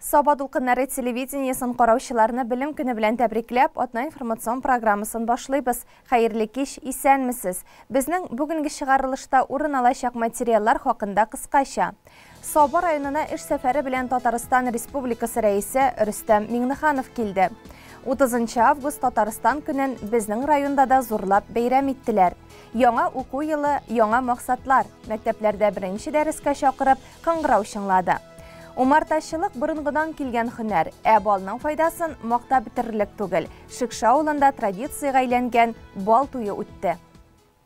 Саба дулкыннары телевидениесін қараушыларыны білім күні білән тәбрикләп, атна информацион программасын башлыйбыз. Хәерле кеш, исәнмесез. Безнең бүгінгі шығарылышта урын алачак материаллар хакында кыскача. Саба районына эш сәфәре белән Татарстан Республикасы рәисе Рөстәм Миңнеханов килде. 30 август Татарстан көнен безнең районда да зурлап бәйрәм иттеләр. Яңа уку елы, яңа максатлар. Мәктәпләрдә беренче дәрескә чакырып, кыңгырау шыңлады. Умартачылык борынгыдан килгән һөнәр, балның файдасын макта битерлек түгел. Шикша авылында традициягә әйләнгән бал туе үтте.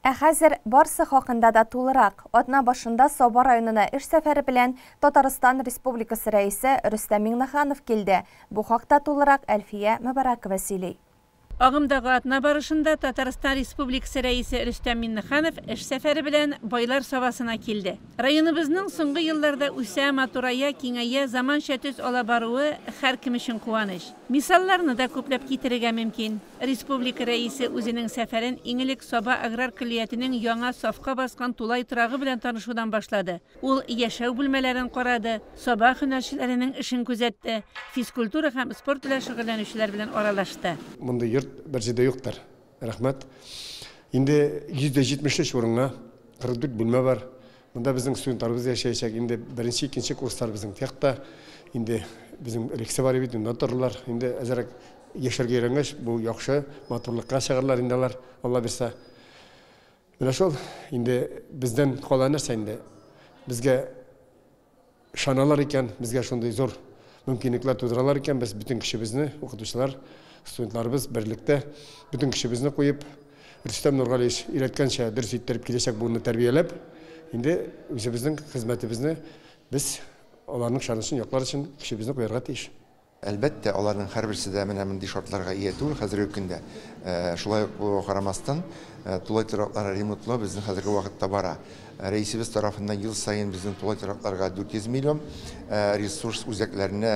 Хәзер барсы хакында да тулырак. Атна башында Саба районына эш сәфәре белән Татарстан Республикасы рәисе Рөстәм Миңнеханов килде. Бу хакта тулырак Әлфия Мөбаракова сөйли. Ағымдағы атна барышында Татарстан Республикасы рәисе Рөстәм Миңнеханов эш сәфәре белән Байлар сабасына килде. Районыбызның соңгы елларда үсә, матурая, киңәя, заманча төс ала баруы һәр кем өчен куаныч. Мисалларны да күпләп китерергә мөмкин. Республика рәисе үзенең сәфәрен иңелек Саба аграр көллиятенең яңа сафка баскан тулай торагы белән танышудан башлады. Ул яшәү бүлмәләрен карады, Саба һөнәрчеләренең эшен күзәтте, физкультура һәм спорт белән шөгыльләнүчеләр белән аралашты. Bir şeyde yoktur. Rahmet. Şimdi %73 oruna 44 bölme var. Bunda bizim studentlarımız yaşayacak. Şimdi birinci, ikinci kurslar bizim tekte. Şimdi bizim elekse var idi, notorlar. Şimdi azarak yaşarga öğrenmiş. Bu yakşı matırlıkka çağırlar indiler. Allah bilse. Böyle şol. Şimdi bizden kolanırsa şimdi bizge şanalar iken, bizge şunday zor mümkünlükler tutuyorlar iken biz bütün kişimizni okutuşlar, studentlarımız birlikte bütün kişimizni koyup Rüstem Nurgaliş iletkençe ders ittirip gidecek bunu terbiyelep şimdi bizden hizmetimizni biz onların şanısını yoklar için kişimizni koyarga tiyiş. Әлбәттә, аларның һәрберсе дә менә мондый шартларга ия түгел хәзерге көндә. Шулай ук карамастан, тулай торактар ремонтлау безнең хәзерге вакытта бара. Рәисебез тарафыннан ел сайын безнең тулай торактарга 400 миллион, ресурс үзәкләренә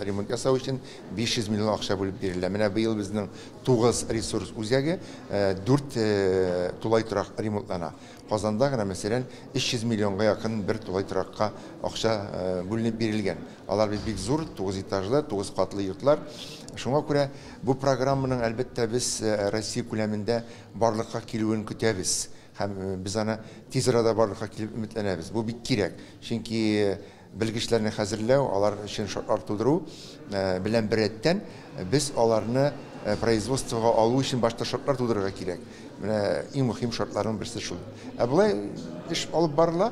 ремонт ясау өчен 500 миллион акча бүлеп бирелә. Менә быел безнең 9 ресурс үзәге 4 тулай торак ремонтлана. Казанда гына мәсәлән 300 миллионга якын бер тулай торакка акча бүленеп бирелгән. Алар бик зур 9 этажлы, 9 катлы йортлар. Шуңа күрә бу программаның әлбәттә без Россия күләмендә барлыкка килүен көтәбез. Һәм без аны тиз арада барлыкка килеп өметләнәбез. Бу бик кирәк. Чөнки белгечләрне хәзерләү, алар өчен шартлар тудыру белән беррәттән без аларны производствога алу өчен башта шартлар тудырырга кирәк. Менә иң мөһим шартларның берсе шул. Булай эш алып барыла,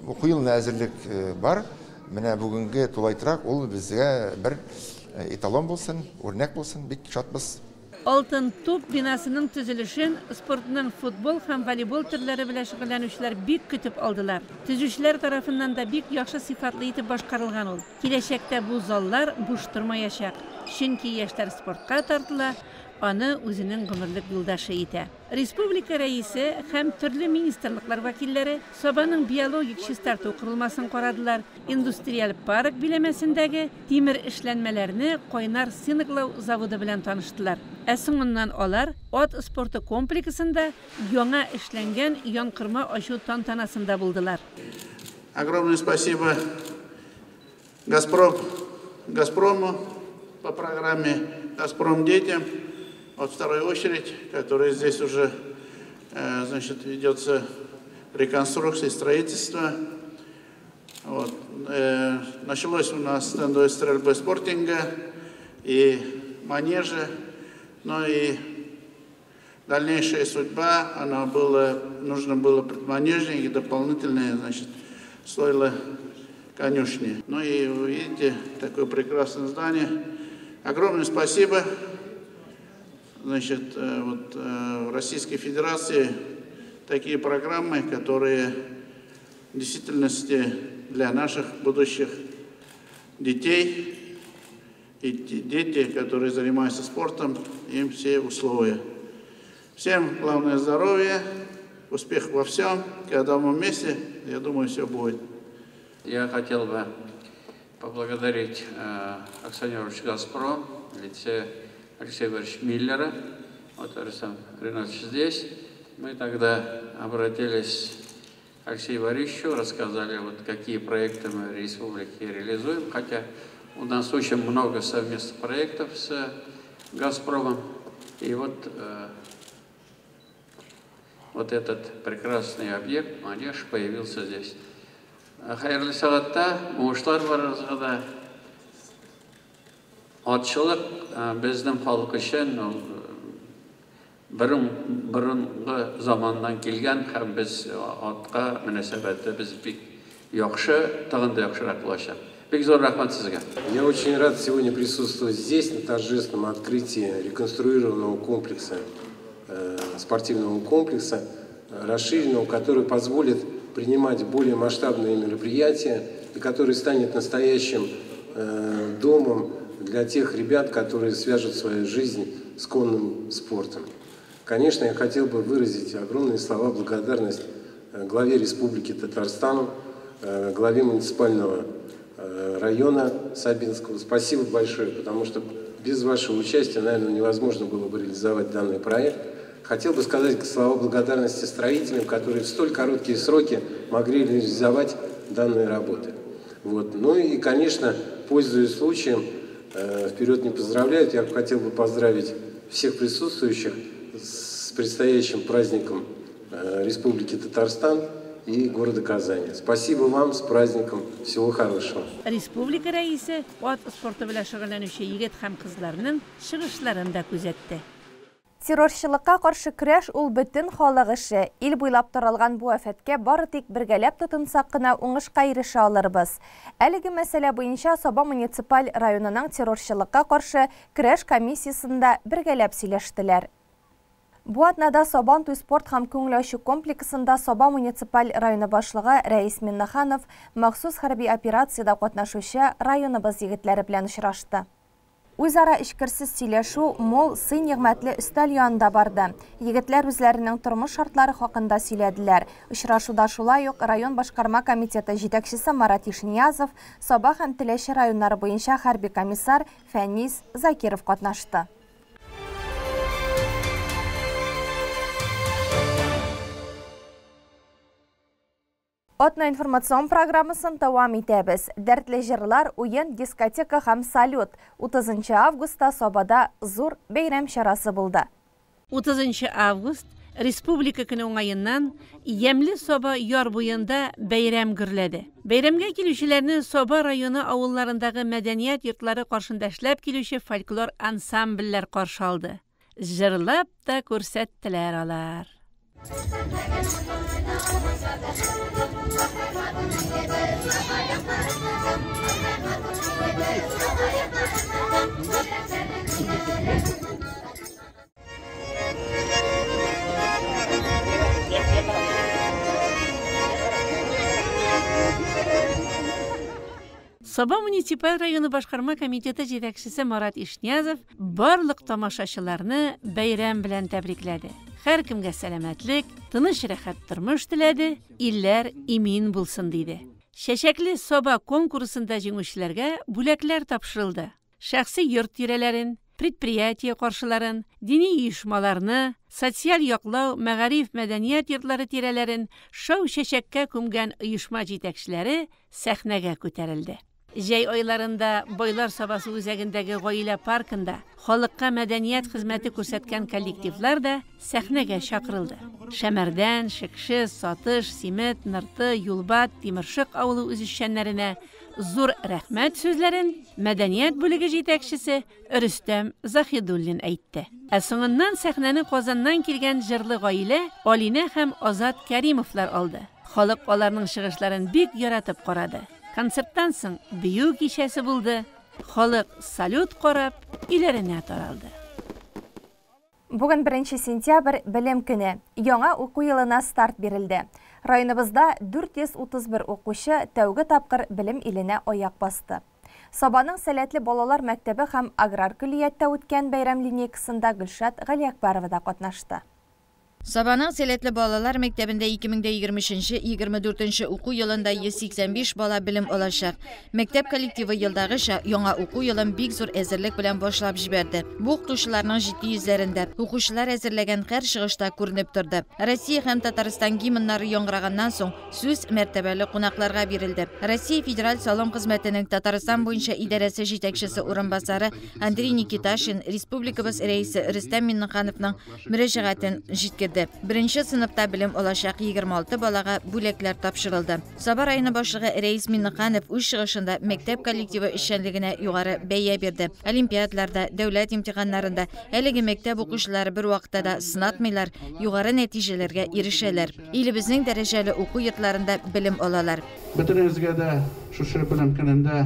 уку елына әзерлек бар. Менә бүгенге тулайтрак ул безгә бер эталон булсын, үрнәк булсын, бик шатбыз. Алтын туп бинасының төзелешен спортның футбол һәм волейбол төрләре белән шөгыльләнүчеләр бик көтеп алдылар. Төзүчеләр тарафыннан да бик яхшы сыйфатлы итеп башкарылган ул. Киләчәктә бу заллар буш тормаячак. Чөнки яшьләр спортка тартыла, аны үзенең гомерлек юлдашы итә. Республика рәисе һәм төрле министрлыклар вәкилләре Сабаның биологик чистарту корылмасын карадылар. Индустриаль парк биләмәсендәге тимер эшләнмәләрне кайнар сыйныклау заводы белән таныштылар. Соңыннан алар ат спорты комплексында яңа эшләнгән янкырма ачу тантанасында булдылар. Огромное спасибо Газпрому по программе «Газпром детям». Вот вторую очередь, которая здесь уже значит, ведется реконструкция и строительство. Вот. Началось у нас стендовой стрельбы спортинга и манежа, но и дальнейшая судьба, нужно было предманежник и дополнительные, значит, стоило конюшни. Ну и вы видите, такое прекрасное здание. Огромное спасибо. Значит, вот, в Российской Федерации такие программы, которые в действительности для наших будущих детей и дети, которые занимаются спортом, им все условия. Всем главное здоровье, успех во всем, когда мы вместе, я думаю, все будет. Я хотел бы поблагодарить акционеров «Газпром», в лице Алексея Ивановича Миллера. Вот Александр Ринатович здесь. Мы тогда обратились к Алексею Борисовичу, рассказали, вот, какие проекты мы в республике реализуем, хотя У нас очень много совместных проектов с «Газпромом». И вот этот прекрасный объект «Манеж» появился здесь. Хайырлы сағатта, уңышлар барысында атшылық біздің халық үшін бұрынғы заманнан келген һәм біз атқа мөнәсәбәте біз бик яхшы, тагын да яхшырак булачак. Бик зур рәхмәт сезгә. Я очень рад сегодня присутствовать здесь на торжественном открытии реконструированного комплекса, спортивного комплекса, расширенного, который позволит принимать более масштабные мероприятия и который станет настоящим домом для тех ребят, которые свяжут свою жизнь с конным спортом. Конечно, я хотел бы выразить огромные слова благодарности главе Республики Татарстан, главе муниципального района Сабинского. Спасибо большое, потому что без вашего участия, наверное, невозможно было бы реализовать данный проект. Хотел бы сказать слова благодарности строителям, которые в столь короткие сроки могли реализовать данные работы. Ну и, конечно, пользуясь случаем, вперед не поздравляют, я хотел бы поздравить всех присутствующих с предстоящим праздником Республики Татарстан и города Казани. Спасибо вам, с праздником, всего хорошего. Республика рәисе ат спорты белән шөгыльләнүче егет һәм кызларның чыгышларын да күзәтте. Террорчылыкка каршы көрәш ул бөтен халык эше. Ил буйлап таралган бу афәткә бары тик бергәләп тотынсак кына уңышка ирешә алырбыз. Әлеге мәсьәлә буенча Саба муниципаль районының террорчылыкка каршы көрәш комиссиясында бергәләп сөйләштеләр. Бу атнада Сабан туй спорт һәм күңел ачу комплексында Саба муниципаль районы башлыгы Рәис Миннаханов махсус хәрби операциядә катнашучы районыбыз егетләре белән очрашты. Үзара эшкерсез сөйләшү мол сый-нигъмәтле өстәл янында барды. Егетләр үзләренең тормыш шартлары хакында сөйләделәр. Очрашуда шулай ук район башкарма комитеты җитәкчесе Марат Ишниязов, Саба һәм Теләче районнары буенча хәрби комиссар Фәнис Закиров катнашты. Отна информацион программасын дәвам итәбез. Дәртле җырлар, уен, дискотека һәм салют. 30 августта Сабада зур бәйрәм чарасы булды. 30 август Республика көне уңаеннан Ямлы Саба яр буенда бәйрәм гөрләде. Бәйрәмгә килүчеләрне Саба районы авылларындагы мәдәният йортлары каршында эшләп килүче фольклор ансамбльләр каршы алды. Җырлап та күрсәттеләр алар. Саба муниципаль районы башкарма комитеты җитәкчесе Марат Ишниязов барлык тамашачыларны бәйрәм белән тәбрикләде. Һәркемгә сәламәтлек, тыныч рәхәт тормыш теләде, илләр имин булсын диде. Шәшәкле Саба конкурсында җиңүчеләргә бүләкләр тапшырылды. Шәхси йорт тирәләрен, предприятие каршыларын, дини оешмаларны, социаль яклау, мәгариф, мәдәният йортлары тирәләрен шау-шәшәккә күмгән оешма җитәкчеләре сәхнәгә күтәрелде. Җәй айларында Байлар Сабасы үзәгендәге гаилә паркында халыкка мәдәният хезмәте күрсәткән коллективлар да сәхнәгә чакырылды. Шәмәрдән, Шикшез, Сатыш, Симет, Нырты, Юлбат, Тимершык авылы үзешчәннәренә зур рәхмәт сүзләрен мәдәният бүлеге җитәкчесе Рөстәм Захидуллин әйтте. Ә соңыннан сәхнәне Казаннан килгән җырлы гаилә Алинә һәм Азат Кәримовлар алды. Халык аларның чыгышларын бик яратып карады. Концерттан соң бию кичәсе булды. Халык салют карап, иләренә таралды. Бүген 1 сентябрь белем көне. Яңа уку елына старт бирелде. Районыбызда 431 укучы тәүге тапкыр белем иленә аяк басты. Сабаның сәләтле балалар мәктәбе һәм аграр көллиятта үткән бәйрәм линейкасында Гөлшат Галиәкбәрова да катнашты. Sabaның Seletli Balalar Mektebi'nde 2023-24 oku yılında 185 bala bilim olacak. Mektep kollektivi yıldağışa yona oku yılın big zor ezirlik bilen başlap jiberdi. Bu okutuşlarının ciddi yüzlerinde okuşular ezirlegen her шығышta көрініп тұрды. Россия hem Tataristan gimnları yongrağından son söz mertebeli konaklarga verildi. Россия Federal Salom Hizmeti'nin Tataristan boyunca idaresi жетекшісі орынбасары Andrey Nikitashin Respublikabız reisi Rüstem Minnikhanovның müracaatın jitkirdi. Birinci sınıfta bilim olacak 26 balaga bülekler tapşırıldı. Sabar ayını başlığı Reis Minnikhanov üç шығышында mektep kollektivi işçiligine yukarı beye berdi. Olimpiyatlarda, devlet imtihanlarında elegi mektep okuşları bir vaqtda da sınatmıylar, yukarı neticelerge erişeler. İlimizin dereceli oku yurtlarında bilim olalar. Bütünüzge de şu bilim gününde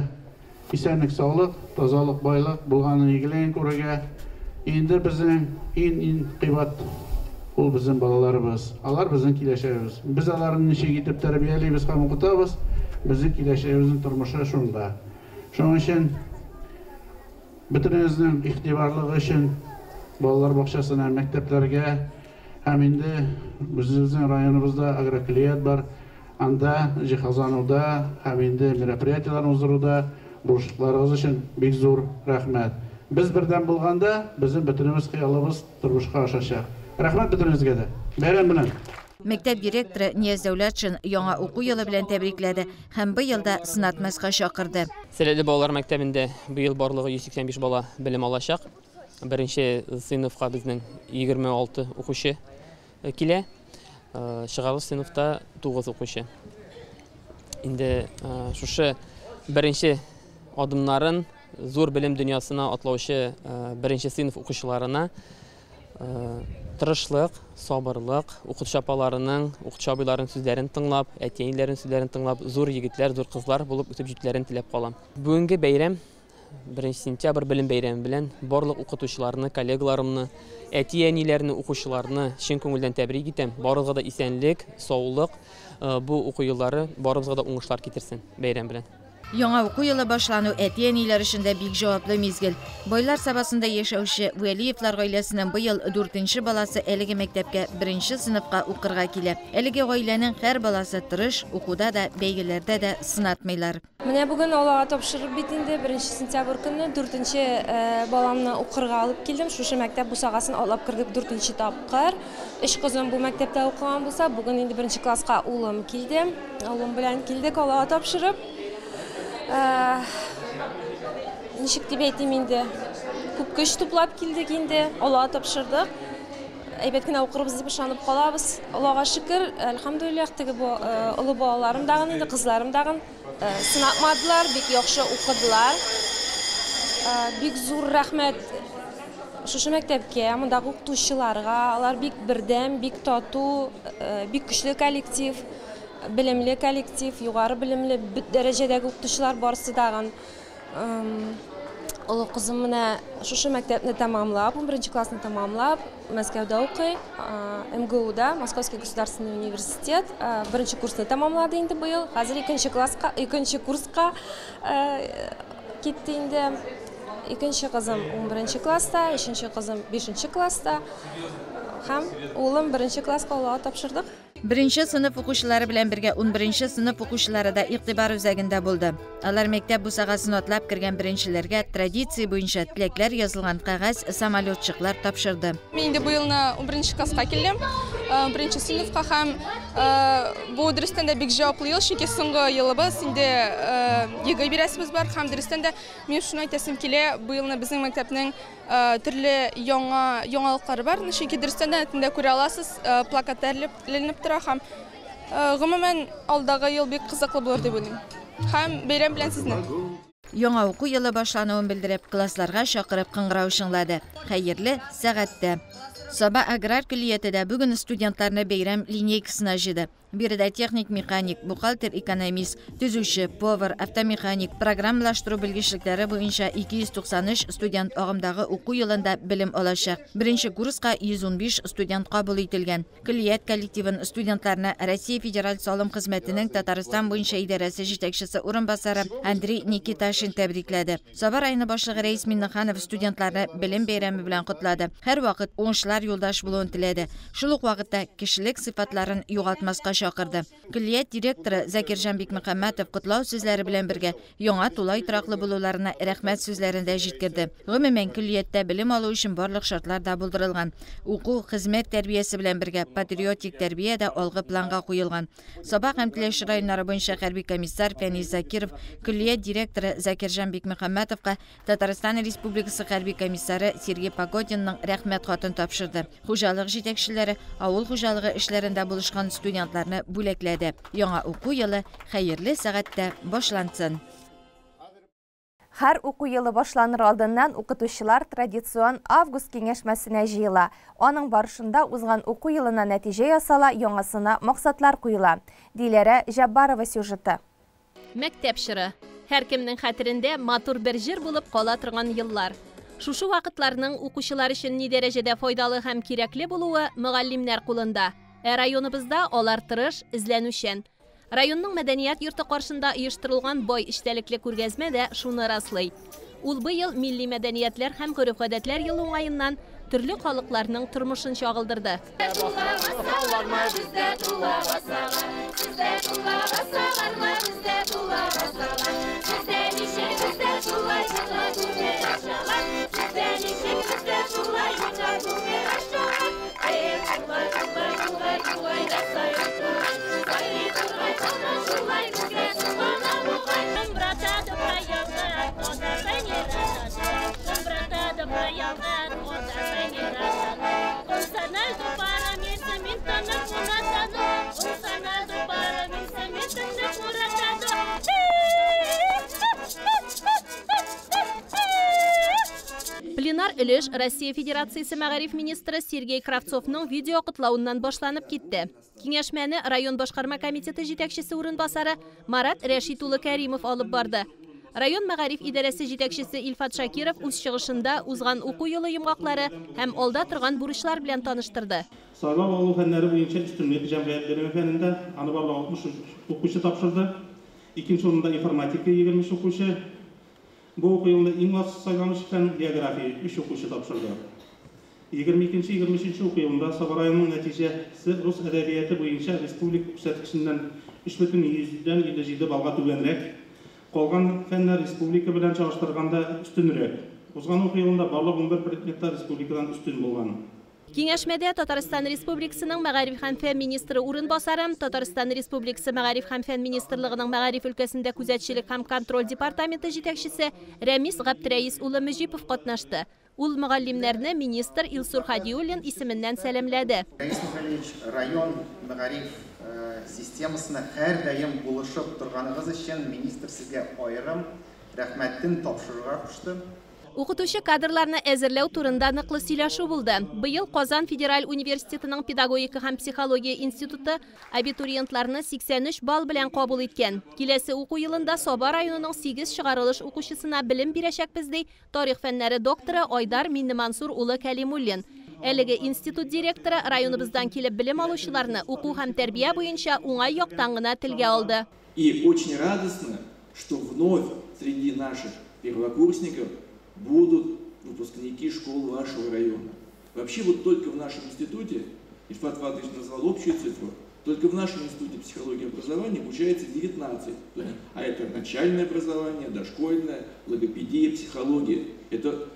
isenlik, sağlık, tozalık, baylık bulğanın ilgilen koruga. Endi bizim en kıybat ol bizim balalarımız. Alar bizim kileşeğimiz. Biz aların işe gidip terbiyeliyimiz, hem okutabız. Bizim kileşeğimizin turmuşu şunda. Şunun için bütünüzün ihtibarlığı için balalar bakşasına, mekteplerge hem indi bizim rayonumuzda agrokliyat var. Anda cihazanıda hem indi merapriyatiyalar uzuruda buluştuklarımız için bir zor rahmet. Biz birden bulganda bizim bütünümüz kıyalımız turmuşka aşaşak. Rahmet bütünüzge de. Bayram bilen. Mektep direktörü Niyaz Devletçin yanga oku yılı bilen tebrikledi. Hem bu yılda sınatmazga şakırdı. Seletli Balalar Mektebi'nde bu yıl barlığı 185 bala bilim alacak. Birinci sınıfka bizden 26 okuşu kile. Шығалы sınıfta 9 okuşu. Indi şu birinci adımların zor bilim dünyasına atlaşı birinci sınıf okuşlarına tırışlık, sabırlık, okutucu apalarının, okutucu abilerin sözlerini tınlap, etiyinlerin sözlerini tınlap, zor yigitler, zor kızlar bulup ötüp jütlerini tilep kalam. Bugünkü bayram 1 sentyabr bilim bayrami bilen barlık okutuşlarını, kollegalarımны, etiyenilerini, okuşlarını şen көңілден təbrik etem. Barıgıza da isenlik, sağlık, bu oku yılları barıgıza da oңuşlar getirsin bayram bilen. Yanga oku yılı başlanı etiyeniler işinde big cevaplı mezgil. Boylar sabasında yaşauşu Veliyevlar ailesinin bu yıl 4. balası eligi mektepke 1. sınıfka okırga kile. Eligi ailenin her balası tırış, okuda da beygilerde de sınatmaylar. Mine bugün olağa topşırıp bitinde 1. sentyabr günü 4. balamını okırga alıp keldim. Şuşu mektep bu sağasını alap kırdık 4. tapqır. Üç kızım bu mektepte okuyan bulsa bugün indi 1. klaska ulum keldim. Ulum bilen keldik olağa topşırıp. Nişik деп айтайын енді көп күш топлап келдік енді Аллаға тапшырдық. Әйбеткені оқырбыз деп ышанып қалабыз. Аллаға шүкір, әлхамдулиллах, теге ұлы балаларым дағын енді қызларым дағын сынатмадылар, бек яқшы оқыдылар. Бек зор рахмет шушы мектепке, мұндағы оқытушыларға, алар бек бірдем, бек тату, бек күчлі коллектив. Bilimli kolektiv, yukarı bilimli derecedeki okutuşlar barısı dağın. Ulu kızımına şu mektebini tamamlab, 1. klasını tamamlab, Moskovda okuy, MGU'da, Moskovский государственный университет, 1. kursunu tamamladı indi bu yıl. Hazır 2. kursqa gitti indi. 2. kızım 11. klasta, 3. kızım 5. klasta. Hem oğlum 1. klaska olağa tapşırdık. 1. sınıf okuşları bilen birge 11. sınıf okuşları da iktibar üzerinde buldu. Alar mektep bu sağasını atlap kirgen birinçilerge tradisiya boyunca tilekler yazılgan qağaz samolyotçıklar tapşırdı. Ben de bu yılına 11. klaska keldim. 1. sınıfqa ham bu dürüsten de bek javaplı yıl. Çünkü soңғы yılыбыз indi егай бересimiz бар. Ham dürüsten de men şunu aytasım kele bu yılına bizim mektepning türlü яңалыклары бар. Çünkü dürüsten de көре аласыз plakatlar ilinip тұра. Ham гомумән алдағы yıl bek кызыклы булыр деп ойлойм. Ham bayram bilen sizni. Яңа oku yılı başlanуын bildirip klasslarga şakırıp qыңгырау шыңлады. Hayırlı сәгатте. Sabah Agrar Külliyeti'de bugün studentlarına bayram lineykasına jidi. Бирде техник механик, бухгалтер, экономист, түзүчү, повар, автомеханик, программалаштыруу билгичиликтери боюнча 293 студент агымдагы окуу жылында билим алышат. Биринчи курска 115 студент кабыл этилген. Кылият коллективин студентларына Россия Федераль салым кызмәтенең Татарстан буенча идарәсе җитәкчесе урынбасары Андрей Никиташин тәбрикләде. Сабар айны башлыгы Рәис Миннеханов студентларны билим бәйрәме белән котлады. Һәр вакыт уңышлар юлдаш булуын теләде. Шул ук вакытта кишилек сыйфатларын югалтмаска чакырды. Кылият директоры Закиржан Бикмөхәммәтов котлау сүзләре белән бергә яңа тулай тораклы булуларына рәхмәт сүзләрен дә җиткерде. Гомумән кылияттә билим алу өчен барлык шартлар да булдырылган. Уку, хезмәт тәрбиясе белән бергә патриотик тәрбия дә алгы планга куелган. Сабак һәм Теләш районнары буенча хәрби комиссар Фәнис Закиров кылият директоры Закиржан Бикмөхәммәтовка Татарстан Республикасы хәрби комиссары Сергей Погодинның рәхмәт хатын тапшырды. Хуҗалык җитәкчеләре авыл хуҗалыгы эшләрендә булышкан студентларны бүләкләде. Яңа уку елы хәерле сәгатьтә башлансын. Һәр уку елы башланыр алдыннан укытучылар традицион август киңәшмәсенә җыела. Аның барышында узган уку елына нәтиҗә ясала, яңасына максатлар куела. Диләрә Җаббарова сюжеты. Мәктәп чоры. Һәркемнең хәтерендә матур бер җир булып кала торган еллар. Шушы вакытларның укучылар өчен ни дәрәҗәдә файдалы һәм кирәкле булуы мөгаллимнәр кулында. Районыбызда алар тырыш, эзләнүчән. Районның мәдәният йорты каршында оештырылган бай эчтәлекле күргәзмә дә шуны раслый. Ул быел милли мәдәниятләр һәм гореф-гадәтләр елы уңаеннан төрле халыкларның тормышын чагылдырды. Пленар өлеш Россия Федерациясы мәгариф министры Сергей Кравцовның видео котлауыннан башланып китте. Киңәшмәне район башкарма комитеты җитәкчесе урынбасары Марат Рәшит улы Кәримов алып барды. Район мәгариф идарәсе җитәкчесе Илфат Шакиров үз чыгышында узган уку елы йомгаклары һәм алда торган бурычлар белән таныштырды. Сайлау алу фәннәре буенча өстенлек җәмгыятьләре фәнендә аны барлыгы 60 укучы тапшырды. Икенче урында информатика 23 укучы. Бу уку елында иң махсус сайланыш фән география 3 укучы тапшырды. 22-23 уку елында Сабар районының нәтиҗәсе рус әдәбияты буенча республика күрсәткеченнән 3,57 балга түбәнрәк. Калган фәннәр республика белән чагыштырганда өстенрәк. Узган уку елында барлык 11 предметтар республикадан үстен булган. Киңәшмәдә Татарстан Республикасының мәгариф һәм фән министры урынбасары, Татарстан Республикасы мәгариф һәм фән министрлыгының мәгариф өлкәсендә күзәтчелек һәм контроль департаменты җитәкчесе Рәмис Габдрәис улы Мөҗипов катнашты. Ул мөгаллимнәрне министр Илсур Хадиуллин исеменнән сәламләде. Район мәгариф системасына һәр даим булышып торганыгыз өчен министр сезгә аерым рәхмәтен тапшырырга кушты. Укытучы кадрларны әзерләү турында ныклы сөйләшү булды. Быел Казан Федераль университетының педагогика һәм психология институты абитуриентларны 83 балл белән кабул иткән. Киләсе уку елында Саба районының 8 чыгарылыш укучысына белем бирәчәкбез ди тарих фәннәре докторы Айдар Миннемансур улы Кәлимуллин. Әлеге институт директоры районыбыздан килеп белем алучыларны уку һәм тәрбия буенча уңай яктан гына телгә алды. И очень радостно, что вновь среди наших первокурсников будут выпускники школ вашего района. Вообще вот только в нашем институте, Ильфат Владимирович назвал общую цифру, только в нашем институте психологии и образования обучается 19. А это начальное образование, дошкольное, логопедия, психология. Это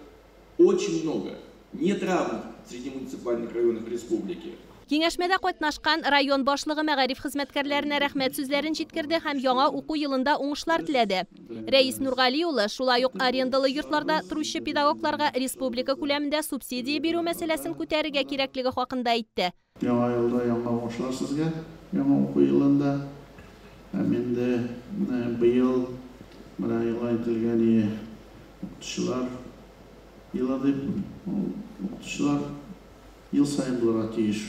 очень много. Нет равных среди муниципальных районов республики. Киңәшмәдә катнашкан район башлыгы мәгариф хезмәткәрләренә рәхмәт сүзләрен җиткерде һәм яңа уку елында уңышлар теләде. Рәис Нургали улы шулай ук арендалы йортларда торучы педагогларга республика күләмендә субсидия бирү мәсьәләсен күтәрергә кирәклеге хакында әйтте. Яңа елда яңа уңышлар сезгә, яңа уку елында. Инде быел менә елга ителгән укытучылар елы дип укытучылар ел сайын булырга тиеш.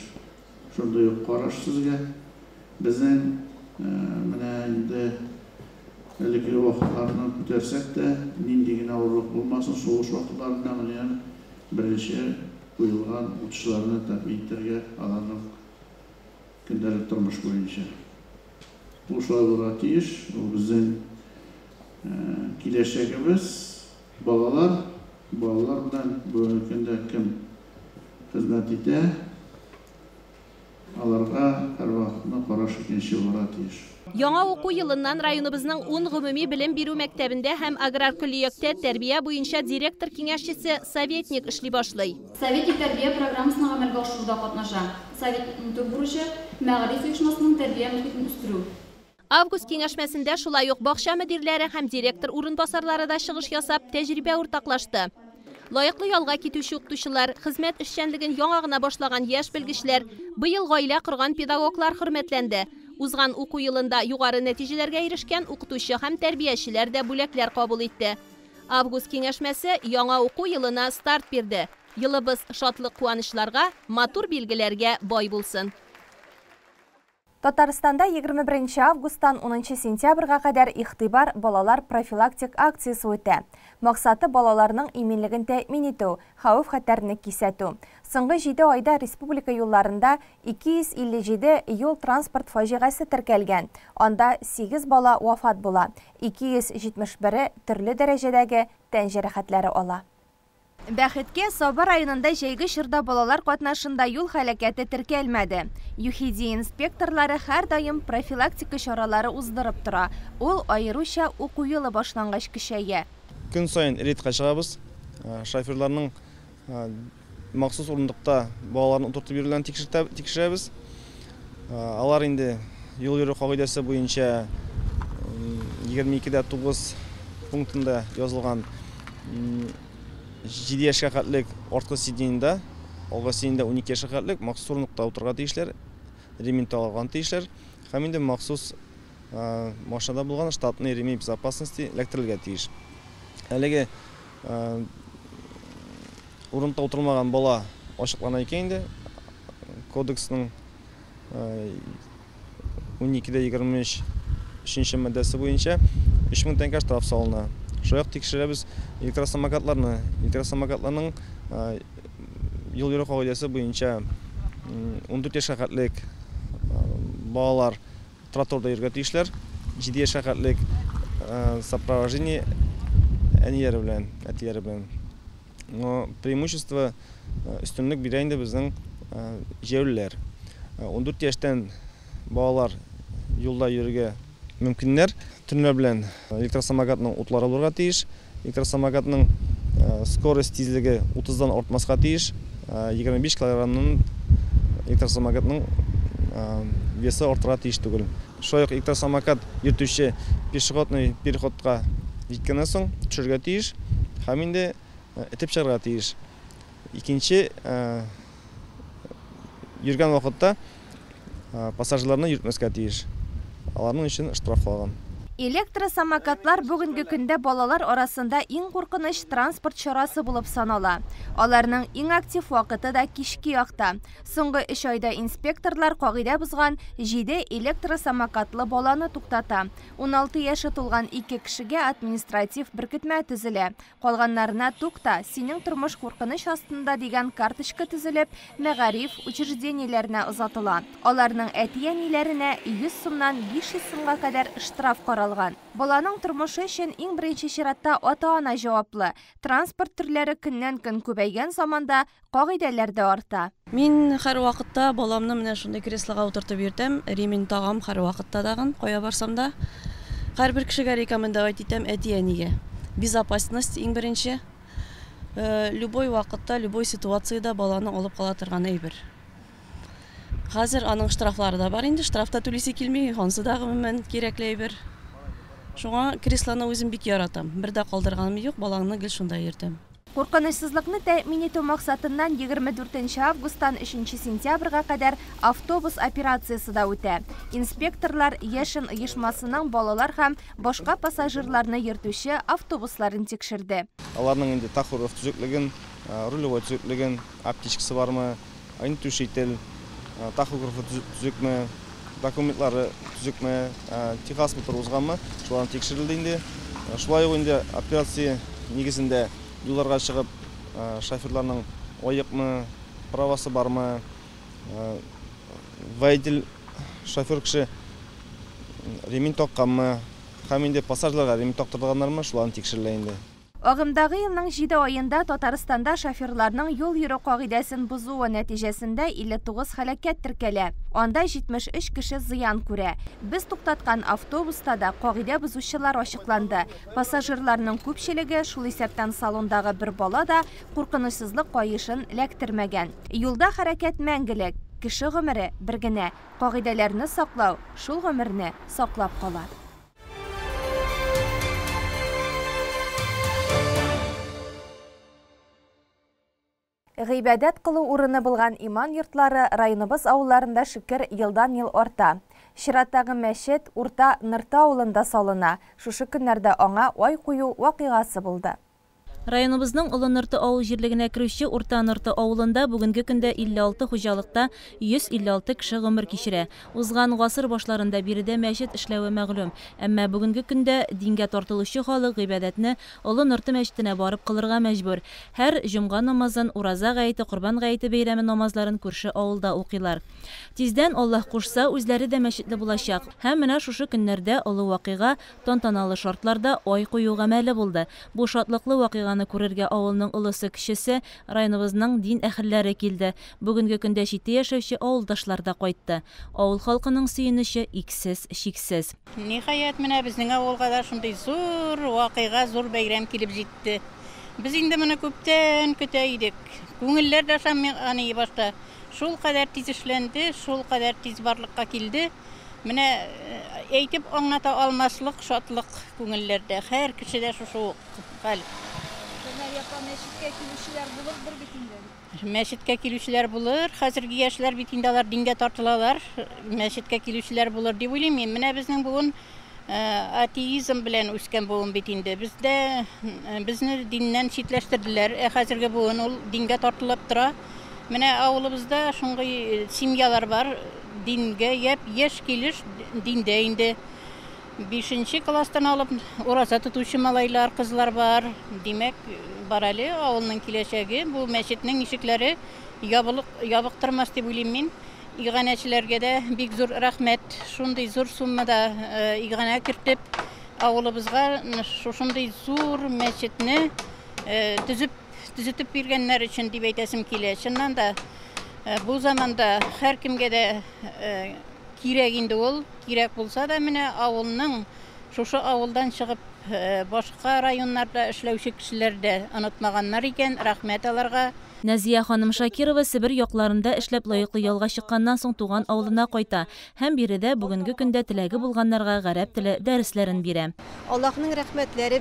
Шундай ук караш сезгә. Bizden şimdi eliki vaxtlarını kütersek de nindigine ağırlık bulmasın, soğuş vaxtlarında birinci kuyulgan uçuşlarını təbiyitlerge alanın gündelik durmuş boyunca. Bu şoylara tiyiş, o bizim kileşekimiz, balalar bilen bu ülkende kim hizmet ite, alarga her vaxtını qaraş ikinci olara tiyiş. Яңа уку йылыннан районыбызның 10 гомуми билим бирү мәктәбендә һәм аграр көллиектә тәрбия буенча директор киңәшчесе советник эшли башлый. Советник тәрбия программасының гамәлгә ашыруда катнаша. Советның төп бурычы мәгариф оешмасының тәрбия мөхитен үстерү. Август киңәшмәсендә шулай ук бакча мөдирләре һәм директор урынбасарлары да чыгыш ясап, тәҗрибә уртаклашты. Лайыклы ялга китүче укытучылар, хезмәт эшчәнлеген яңа гына башлаган яшь белгечләр, быел гаилә корган педагоглар хөрмәтләнде. Узган уку йылында югары нәтиҗәләргә ирешкән укытучы һәм тәрбиячеләр дә бүләкләр кабул итте. Август киңәшмәсе яңа уку йылына старт бирде. Йылыбыз шатлык куанычларга, матур билгеләргә бай булсын. Татарстанда 21 августтан 10 сентябрьгә кадәр игътибар балалар профилактик акциясы үтә. Максаты балаларның иминлеген тәэмин итү, хәвеф-хәтәрне кисәтү. Соңгы 7 айда республика юлларында 257 юл транспорт фаҗигасе теркәлгән. Анда 8 бала вафат була, 271 төрле дәрәҗәдәге тән җәрәхәтләре ала. Бәхеткә, Саба районында җәйге чорда балалар катнашында юл һәлакәте теркәлмәде. ЮХИДИ инспекторлары һәр даим профилактика чаралары уздырып тора. Ул аеруча уку йылы башлангач көчәя. Көн сайын рейдка чыгабыз. Шоферларның махсус урындыкта балаларны утыртып бирүләрен тикшерәбез. Алар инде юл йөрү кагыйдәсе буенча 22:9 пунктында язылган 7 яшькә кадәрлек орткы сиденьдә, алгы сиденьдә 12 яшькә кадәрлек махсус урындыкта утырырга тиешләр, ремонт алган тиешләр. Һәм инде махсус машинада булган штатный ремень безопасности эләктерелгән тиеш. Әлеге урында утырмаган бала ачыклана икән инде. Кодексның 12:23 3-нче маддәсе буенча 3000 тәңкә штраф салына. Шояк тикшерәбез электросамокатларның юл йөрү кагыйдәсе буенча 14 яшькә кадәрлек балалар тротуарда йөрергә тиешләр, 7 яшькә кадәрлек сопровождение әниләре белән, әтиләре белән. Но преимущество өстенлек бирә инде безнең җәүлеләр. 14 яшьтән балалар юлда йөрергә мөмкиннәр. Төнлә белән электросамокатның утлары булырга тиеш. Электросамокатның скорость тизлеге 30-дан артмаска тиеш. 25 килограммның электросамокатның весы артырга тиеш түгел. Шундый электросамокат йөртүче пешеходный переходка җиткәннән соң төшәргә тиеш. Һәм инде этеп чыгарга тиеш. Икенче йөргән вакытта пассажирларны йөртмәскә тиеш. Аларның өчен штрафлаган. Электросамокатлар бүгенге көндә балалар арасында иң куркыныч транспорт чарасы булып санала. Аларның иң актив вакыты да кичке якта. Соңгы 3 айда инспекторлар кагыйдә бузган 7 электросамокатлы баланы туктата. 16 яшы тулган 2 кешегә административ беркетмә төзелә. Калганнарына тукта, синең тормыш куркыныч астында дигән карточка төзелеп, мәгариф учреждениеләренә озатыла. Аларның әти-әниләренә 100 сумнан 500 сумга кадәр штраф каралган. Баланың тормышы өчен иң беренче чиратта ата-ана җаваплы. Транспорт төрләре көннән-көн күбәйгән заманда кагыйдәләр дә арта. Мин һәр вакытта баламны менә шундый креслога утыртып йөртәм. Ремень тагам һәр вакытта дагын, кая барсам да. Һәрбер кешегә рекомендовать итәм әти-әнигә. Безопасность иң беренче. Любой вакытта, любой ситуациядә баланы алып кала торган әйбер. Хәзер аның штрафлары да бар инде, штрафта түлисе килми, ансы да гомумән кирәкле әйбер. Шуңа креслоны үзем бик яратам. Бер дә калдырганым юк, балаңны гел шунда йөртәм. Куркынычсызлыкны тәэмин итү максатыннан 24 августтан 3 сентябрьгә кадәр автобус операциясе да үтә. Инспекторлар яшен оешмасының балалар һәм башка пассажирларны йөртүче автобусларын тикшерде. Аларның инде тахуров төзеклеген, рулевой төзеклеген, аптечкасы бармы, айн түшейтел, тахографы төзекме, документлары түзүкме, техасмы тургузганмы, шуларны текшерилди инде. Шулай ук инде операция негизинде юлларга чыгып, шоферларның ойыкмы, правасы бармы, водитель шофер киши ремень такканмы, һәм инде пассажирларга ремень тактырганнармы, шуларны текшерилә инде. Агымдагы елның 7 айында Татарстанда шоферларның юл йөрү кагыйдәсен бузуы нәтиҗәсендә 59 һәлакәт теркәлә. Анда 73 кеше зыян күрә. Без туктаткан автобуста да кагыйдә бузучылар ачыкланды. Пассажирларның күпчелеге шул исәптән салондагы бер бала да куркынычсызлык кайышын ләктермәгән. Юлда хәрәкәт мәңгелек, кеше гомере бер генә. Кагыйдәләрне саклау шул гомерне саклап кала. Гыйбадәт кылу урыны булган иман йортлары районыбыз авылларында шөкер елдан-ел арта. Чираттагы мәчет Урта Нырта авылында салына. Шушы көннәрдә аңа ай кую вакыйгасы булды. Районыбызның Олы Нырты авыл җирлегенә керүче Урта Нырты авылында бүгенге көндә 56 хуҗалыкта 156 кеше гомер кичерә. Узган гасыр башларында биредә мәчет эшләве мәгълүм, әмма бүгенге көндә дингә тартылучы халык гыйбадәтне Олы Нырты мәчетенә барып кылырга мәҗбүр. Һәр җомга намазын, ураза гаете, Курбан гаете бәйрәме намазларын күрше авылда укыйлар. Тиздән Аллаһ кушса, үзләре дә мәчетле булачак. Һәм менә шушы көннәрдә олы вакыйга тантаналы шартларда ай кую гамәле булды. Бу шатлыклы вакыйга күрергә авылның улысы кешесе, районыбызның дин әһелләре килде. Бүгенге көндә читтә яшәүче авылдашлар да кайтты. Авыл халкының сөенече иксез, шиксез. Ниһаят, менә безнең авылга да шундый зур вакыйга, зур бәйрәм килеп җитте. Без инде моны күптән көтә идек. Күңелләр дә шамый башта. Шул кадәр тиз эшләнде, шул кадәр тиз барлыкка килде. Менә әйтеп аңлата алмаслык шатлык күңелләрдә. Һәр кешедә шушы хәл. Мәчеткә килүчеләр булыр. Хәзерге яшьләр бит инде алар дингә тартылалар. Мәчеткә килүчеләр булыр дип уйлыйм. Менә безнең бүген атеизм белән үскән бүген бит инде. Безне диннән читләштерделәр. Хәзерге бүген ул дингә тартылып тора. Менә авылыбызда шундый семьялар бар. Дингә яшь килеш диндә инде. 5-нче класстан алып ураза тотучы малайлар, кызлар бар. Димәк, бар әле авылның киләчәге. Бу мәчетнең ишекләре ябык тормас дип уйлыйм мин. Иганәчеләргә дә бик зур рәхмәт. Шундый зур суммада иганә кертеп, авылыбызга шундый зур мәчетне төзетеп биргәннәр өчен дип әйтәсем килә. Чыннан да бу заманда һәр кемгә дә кирәк инде ул. Кирәк булса да менә авылның шушы авылдан чыгып башка районнарда эшләүче кешеләр дә онытмаганнар икән. Рәхмәт аларга. Назия ханым Шакирова Сибир якларында эшләп лаеклы ялга чыкканнан соң туган авылына кайта. Һәм биредә бүгенге көндә теләге булганнарга гарәп теле дәресләрен бирә. Аллаһның рәхмәтләре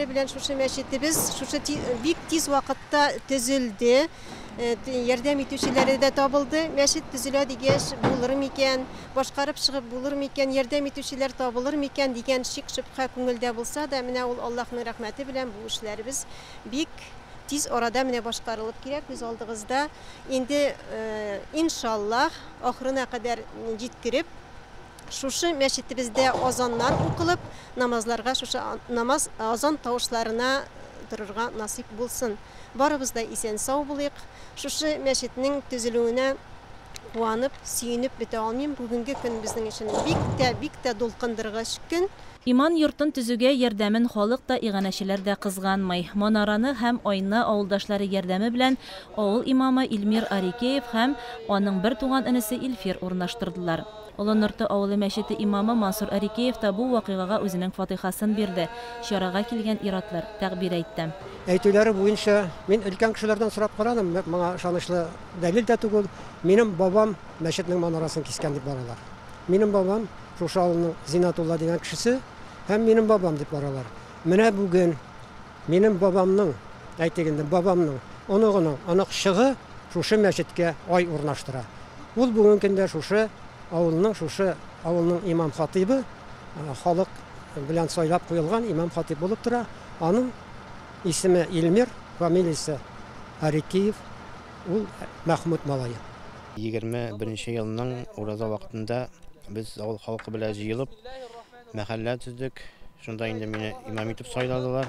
белән шушы мәчетебез шушы бик тиз вакытта төзелде. Ярдәм итүчеләре дә табылды. Мәчет төзелә дигәч булыр микән, башкарып чыгып булыр микән, ярдәм итүчеләр табылыр микән дигән шик-шөбһә күңелдә булса да, менә ул Аллаһның рәхмәте белән бу эшләребез бик тиз арада менә башкарылып кирәк. Без алдыгызда инде иншаллаһ ахырына кадәр җиткереп, шушы мәчетебездә азаннар укылып, намазларга шушы намаз азан тавышларына торырга насип булсын. Барыбыз да исән сау булыйк. Шушы мәчетнең төзелүенә куанып, сөенеп бетә алмыйм. Бүгенге көн безнең өчен бик тә дулкындыргыч көн. Иман йортын төзүгә ярдәмен халык та, иганәчеләр дә кызганмый. Манараны һәм айны авылдашлары ярдәме белән авыл имамы Илмир Арикеев һәм аның бер туган инесе Илфир урнаштырдылар. Олы Нырты авылы мәчете имамы Мансур Арикеев та бу вакыйгага үзенең фатихасын бирде. Чарага килгән иратлар тәгъбир әйтте. Әйтүләре буенча мин өлкән кешеләрдән сорап карадым, моңа ышанычлы дәлил дә түгел. Минем бабам мәчетнең манарасын кискән дип баралар. Минем бабам шушы авылның Зинатулла дигән кешесе һәм минем бабам дип баралар. Менә бүген минем бабамның, әйтегендә бабамның, анык чыгы шушы мәчеткә ай урнаштыра. Ул бүген көндә шушы авылның имам хатибы, халык белән сайлап куелган имам хатиб булып тора. Аның исеме Илмир, фамилиясе Арикеев, ул Мәхмүд малае. 21 елның ураза вакытында без авыл халкы белән җыелып мәхәллә төздек. Шунда инде мине имам итеп сайладылар.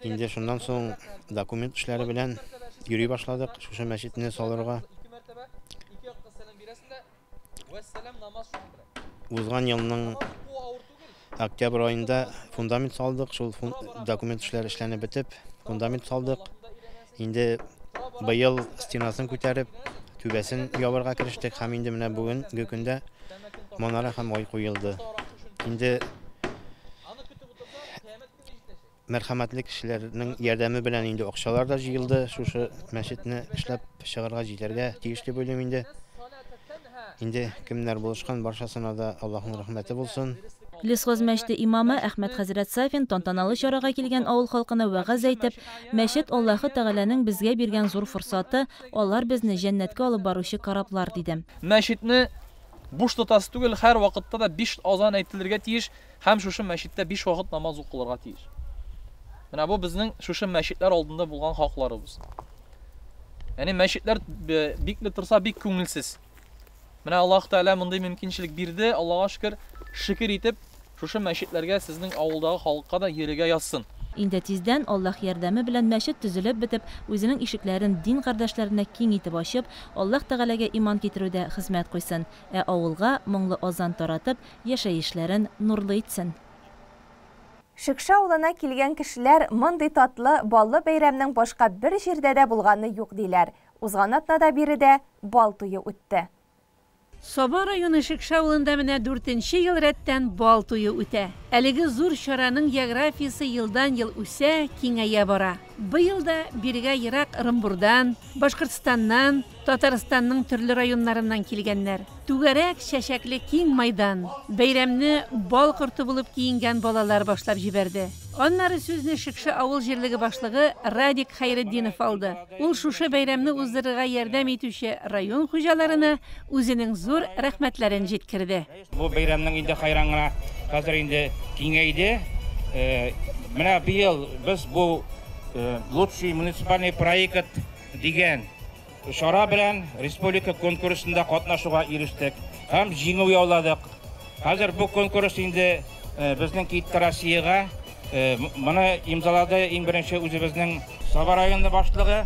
Инде шундан соң документ эшләре белән йөри башладык. Шушы мәчетне салырга. Узган елның октябрь айында фундамент салдык. Шул документ эшләре эшләнеп бетеп, фундамент салдык. Инде быел стенасын күтәреп, түбәсен ябарга кирештек. Һәм инде менә бүгенге көндә манара һәм ай куелды. Инде мәрхәмәтле кешеләрнең ярдәме белән инде акчалар да җыелды. Шушы мәчетне эшләп чыгарга җитәргә тиеш дип уйлыйм инде. Инде кемнәр булышкан барчасына да Аллаһның рәхмәте булсын. Лесхоз мәчете имамы Әхмәт хәзрәт Сафин тантаналы чарага килгән авыл халкына вәгазь әйтеп, мәчет Аллаһы Тәгаләнең безгә биргән зур форсаты, алар безне җәннәткә алып баручы кораблар диде. Мәчетне буш тотасы түгел, һәр вакытта да 5 азан әйтелергә тиеш, һәм шушы мәчеттә 5 вакыт намаз укылырга тиеш. Менә бу безнең шушы мәчетләр алдында булган хакларыбыз. Яни мәчетләр бикле торса бик күңелсез. Менә Аллаһ Тәгалә мондый мөмкинчелек бирде, Аллаһка шөкер итеп, шушы мәчетләргә сезнең авылдагы халыкка да йөрергә язсын. Инде тиздән Аллаһ ярдәме белән мәчет төзелеп бетеп, үзенең ишекләрен дин кардәшләренә киң итеп ачып, Аллаһ Тәгаләгә иман китерүдә хезмәт куйсын, авылга моңлы азан таратып, яшәешләрен нурлы итсен. Шикша авылына килгән кешеләр мондый татлы, баллы бәйрәмнең башка бер җирдә дә булганы юк диләр. Узган атнада биредә бал туе үтте. Саба районы Шикша авылында менә 4нче ел рәттән бал туе үтә. Әлеге зур чараның географиясы елдан-ел үсә, киңәя бара. Быел да биргә ерак Ырымбурдан, Башкортстаннан, Татарстанның төрле районнарыннан килгәннәр. Түгәрәк чәчәкле киң майдан. Бәйрәмне бал корты булып киенгән балалар башлап җибәрде. Аннары сүзне Шикша авыл җирлеге башлыгы Радик Хайретдинов алды. Ул шушы бәйрәмне уздырырга ярдәм итүче район хуҗаларына үзенең зур рәхмәтләрен җиткерде. Бу бәйрәмнең инде хайраңына хәзер инде киңәйде. Менә быел без бу лучший муниципальный проект дигән шара белән республика конкурсында катнашуга ирештек һәм җиңү яуладык. Хәзер бу конкурс инде безнең Китте Россиягә моны имзалады иң беренче үзебезнең Саба районы башлыгы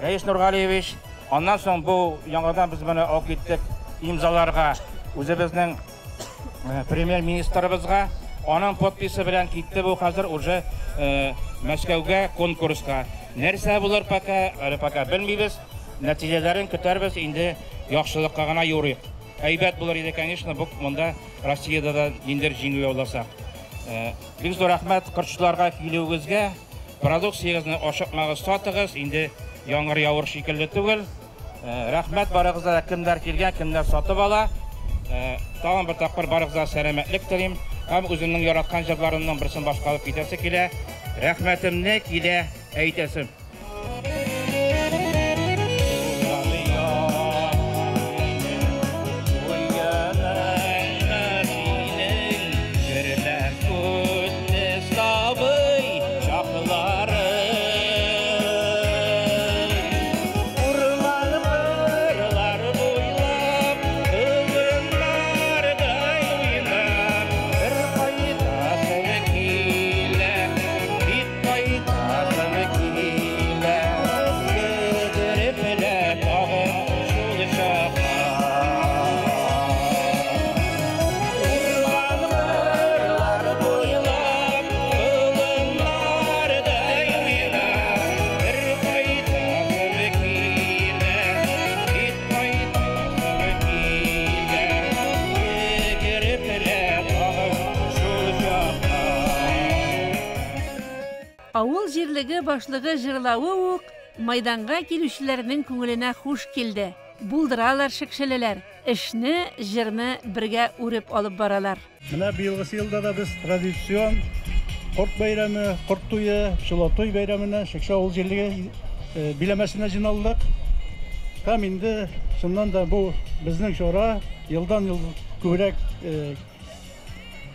Рәис Нургалиевич. Аннан соң бу яңадан без моны алып киттек имзаларга үзебезнең премьер-министрыбызга. Аның подписы белән китте бу хәзер уже Мәскәүгә конкурска. Нәрсә булыр пока белмибез. Нәтиҗәләрен көтәрбез, инде яхшылыкка гына юрыйк. Әйбәт булыр иде, конечно, бу монда Россиядә дә индер җиңү яуласак. Бик зур рәхмәт кырчыларга килүегезгә. Продукциягызны ашыкмагыз, сатыгыз, инде яңгыр явыр шикелле түгел. Рәхмәт барыгызга, кемнәр килгән, кемнәр сатып ала. Тагын бер тапкыр барыгызга сәламәтлек телим. Һәм үземнең яраткан җырларымның берсен башкарып китәсе килә. Рәхмәтемне килә әйтәсем. Авыл җирлеге башлыгы җырлавы ук майданга килүчеләрнең күңеленә хуш килде. Булдыралар шикшелеләр. Эшне, җырны бергә үреп алып баралар. Менә быелгы елда да без традицион корт бәйрәме, корт туе, шулатой бәйрәменә Шикша авыл җирлеге биләмәсенә җыйналдык. Һәм инде шуннан да бу безнең чара елдан-ел күбрәк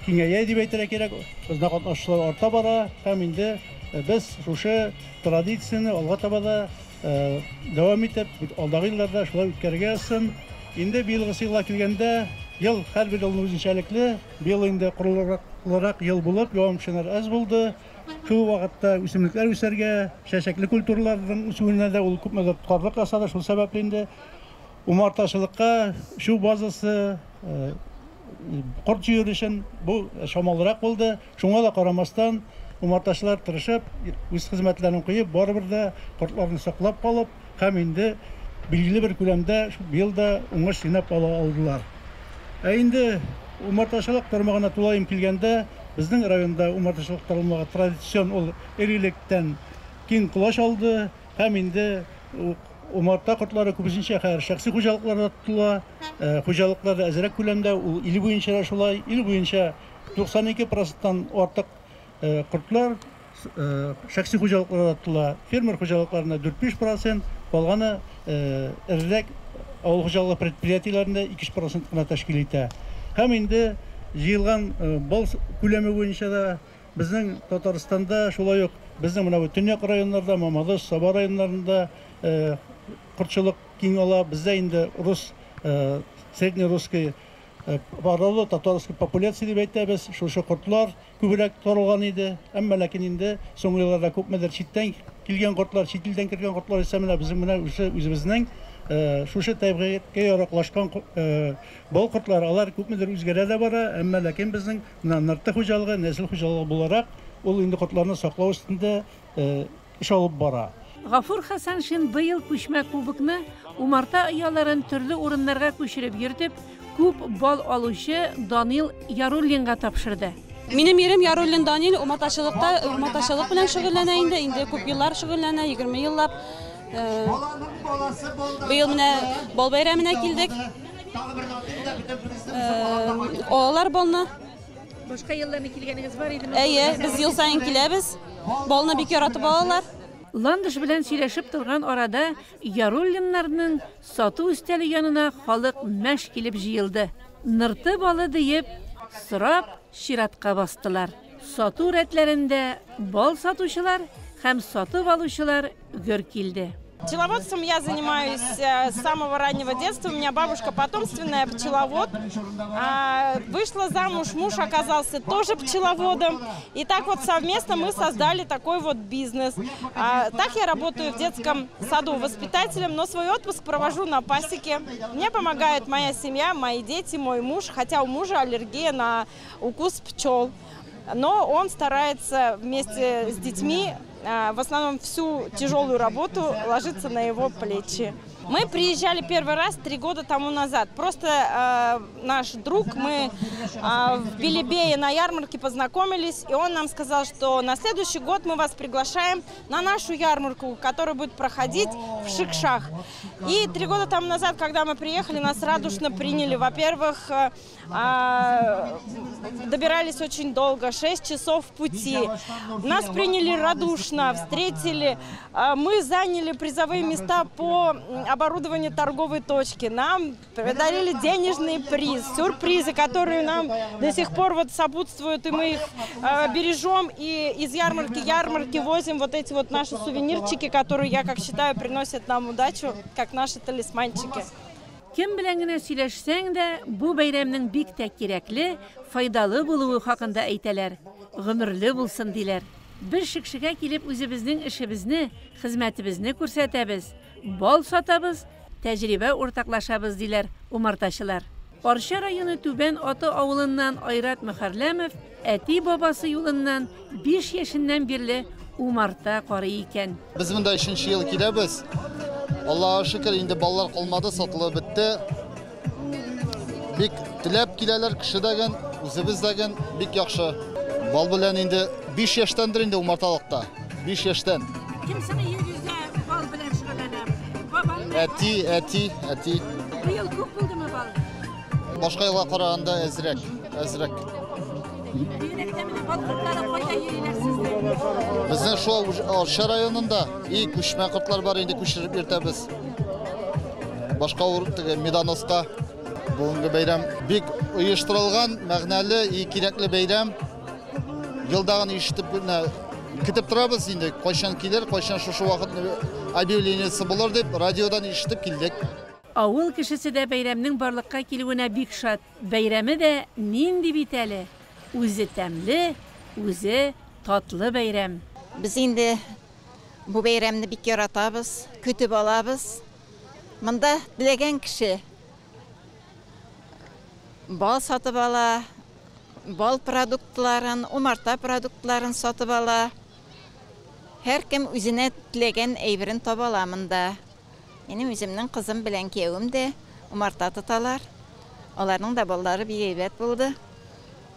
киңәя дип әйтергә кирәк. Безнең катнашучылар арта бара һәм инде без шушы традицияне алга таба да дәвам итеп, алдағы елларда шулай үткәрергә язсын. Инде быелгысы елга килгәндә, ел һәрбер елның үзенчәлекле, быел инде корылыклырак ел булып, явым-төшемнәр аз булды. Шул вакытта үсемлекләр үсәргә, чәчәкле культураларның үсүенә дә ул күпмедер тоткарлык ясады. Шул сәбәпле инде умартачылыкка шу базасы корт җыер өчен бу шамалрак булды. Шуңа да карамастан умартачылар тырышып, үз хезмәтләрен куеп, барыбер дә кортларны саклап калып, һәм инде билгеле бер күләмдә быел да уңыш сыйнап ала алдылар. Инде умартачылык тармагына тулайым килгәндә, безнең районда умартачылык тармагы традицион ул эрилектән киң кулаш алды, һәм инде умарта кортлары күбесенчә шәхси хуҗалыкларда тотыла, хуҗалыкларда әзрәк күләмдә, ул ил буенча да шулай, ил буенча 92%-тан артык кортлар шәхси хуҗалыкларда тотыла, фермер хуҗалыкларында 4-5%, калганы эрерәк авыл хуҗалыгы предприятиеләрендә 2% кына тәшкил итә. Һәм инде җыелган бал күләме буенча да безнең Татарстанда шулай ук безнең менә бу төньяк районнарда, Мамадыш, Саба районнарында кортчылык киң ала. Бездә инде рус, среднерусский, паралы татарский популяция дип әйтәбез. Шушы кортлар күбрәк таралган иде. Әмма ләкин инде соңгы елларда күпмедер читтән килгән кортлар, чит илдән кергән кортлар исә менә безнең менә үзебезнең шушы табигатькә яраклашкан бал кортлар, алар күпмедер үзгәрә дә бара. Әмма ләкин безнең нарты хуҗалыгы, нәсел хуҗалыгы буларак ул инде кортларны саклау өстендә эш алып бара. Гафур Хасаншин быел күчмә кубокны умарта аяларын төрле урыннарга күчереп йөртеп, күп бал алучы Данил Яруллинга тапшырды. Минем ирем Яруллин Данил умартачылык белән шөгыльләнә инде күп еллар шөгыльләнә, 20 еллап. Быел менә бал бәйрәменә килдек. Алар балны. Башка елларны килгәнегез бар идеме? Әйе, без ел сайын киләбез. Балны бик яратып алалар. Ландыш белән сөйләшеп торган арада Яруллиннарның сату өстәле янына халык мәш килеп җыелды. Нырты балы диеп сорап чиратка бастылар. Сату рәтләрендә бал сатучылар һәм сатып алучылар гөр килде. Пчеловодством я занимаюсь с самого раннего детства. У меня бабушка потомственная пчеловод. Вышла замуж, муж оказался тоже пчеловодом. И так вот совместно мы создали такой вот бизнес. Так я работаю в детском саду воспитателем, но свой отпуск провожу на пасеке. Мне помогает моя семья, мои дети, мой муж, хотя у мужа аллергия на укус пчел. Но он старается вместе с детьми, в основном всю тяжелую работу ложится на его плечи. Мы приезжали первый раз 3 года тому назад. Просто наш друг, мы в Белебее на ярмарке познакомились, и он нам сказал, что на следующий год мы вас приглашаем на нашу ярмарку, которая будет проходить в Шикшах. И 3 года тому назад, когда мы приехали, нас радушно приняли. Во-первых, добирались очень долго, 6 часов пути. Нас приняли радушно, встретили. Мы заняли призовые места по оборудованию торговой точки. Нам подарили денежный приз, сюрпризы, которые нам до сих пор вот сопутствуют, и мы их бережем. И из ярмарки возим вот эти вот наши сувенирчики, которые, я как считаю, приносят нам удачу, как наши талисманчики. Кем белән генә сөйләшсәң дә, бу бәйрәмнең бик тә кирәкле, файдалы булуы хакында әйтәләр. Гомерле булсын диләр. Без Шикшигә килеп үзебезнең эшебезне, хезмәтебезне күрсәтәбез. Бал сатабыз, тәҗрибә уртаклашабыз диләр умартачылар. Арча районы Түбән Аты авылыннан Айрат Мөхәрләмов әти бабасы юлыннан 5 яшеннән бирле умарта карый икән. Без монда 3нче ел киләбез. Аллаһка шөкер, инде баллар калмады, сатылып бетте. Бик теләп киләләр кеше дәгән, үзебез дәгән бик яхшы. Бал белән инде 5 яшьтәндер инде умарталыкта. 5 яшьтән. Кимсене йөзә бал белән шөгыльләнә? Әти. Быел күп булдымы бал? Башка елга караганда әзрәк. Безнең шул Арча районында күчмә кортлар бар, инде күчереп йөртәбез. Башка Меданоска бүгенге бәйрәм бик оештырылган, мәгънәле, кирәкле бәйрәм. Елдагын ишетеп көтеп торабыз инде. Кайчан килер, кайчан шушы вакытны объявлениесі болар деп радиодан ишетеп килдек. Авыл кешесе дә бәйрәмнең барлыкка килүенә бик шат. Бәйрәме дә нинди бит әле? Үзе тәмле, үзе татлы бәйрәм. Без инде бу бәйрәмне бик яратабыз, көтеп алабыз. Монда теләгән кеше бал сатып ала, бал продуктларын, умарта продуктларын сатып ала. Һәркем үзенә теләгән әйберен таба ала монда. Минем үземнең кызым белән киявем дә умарта тоталар. Аларның да баллары бик әйбәт булды.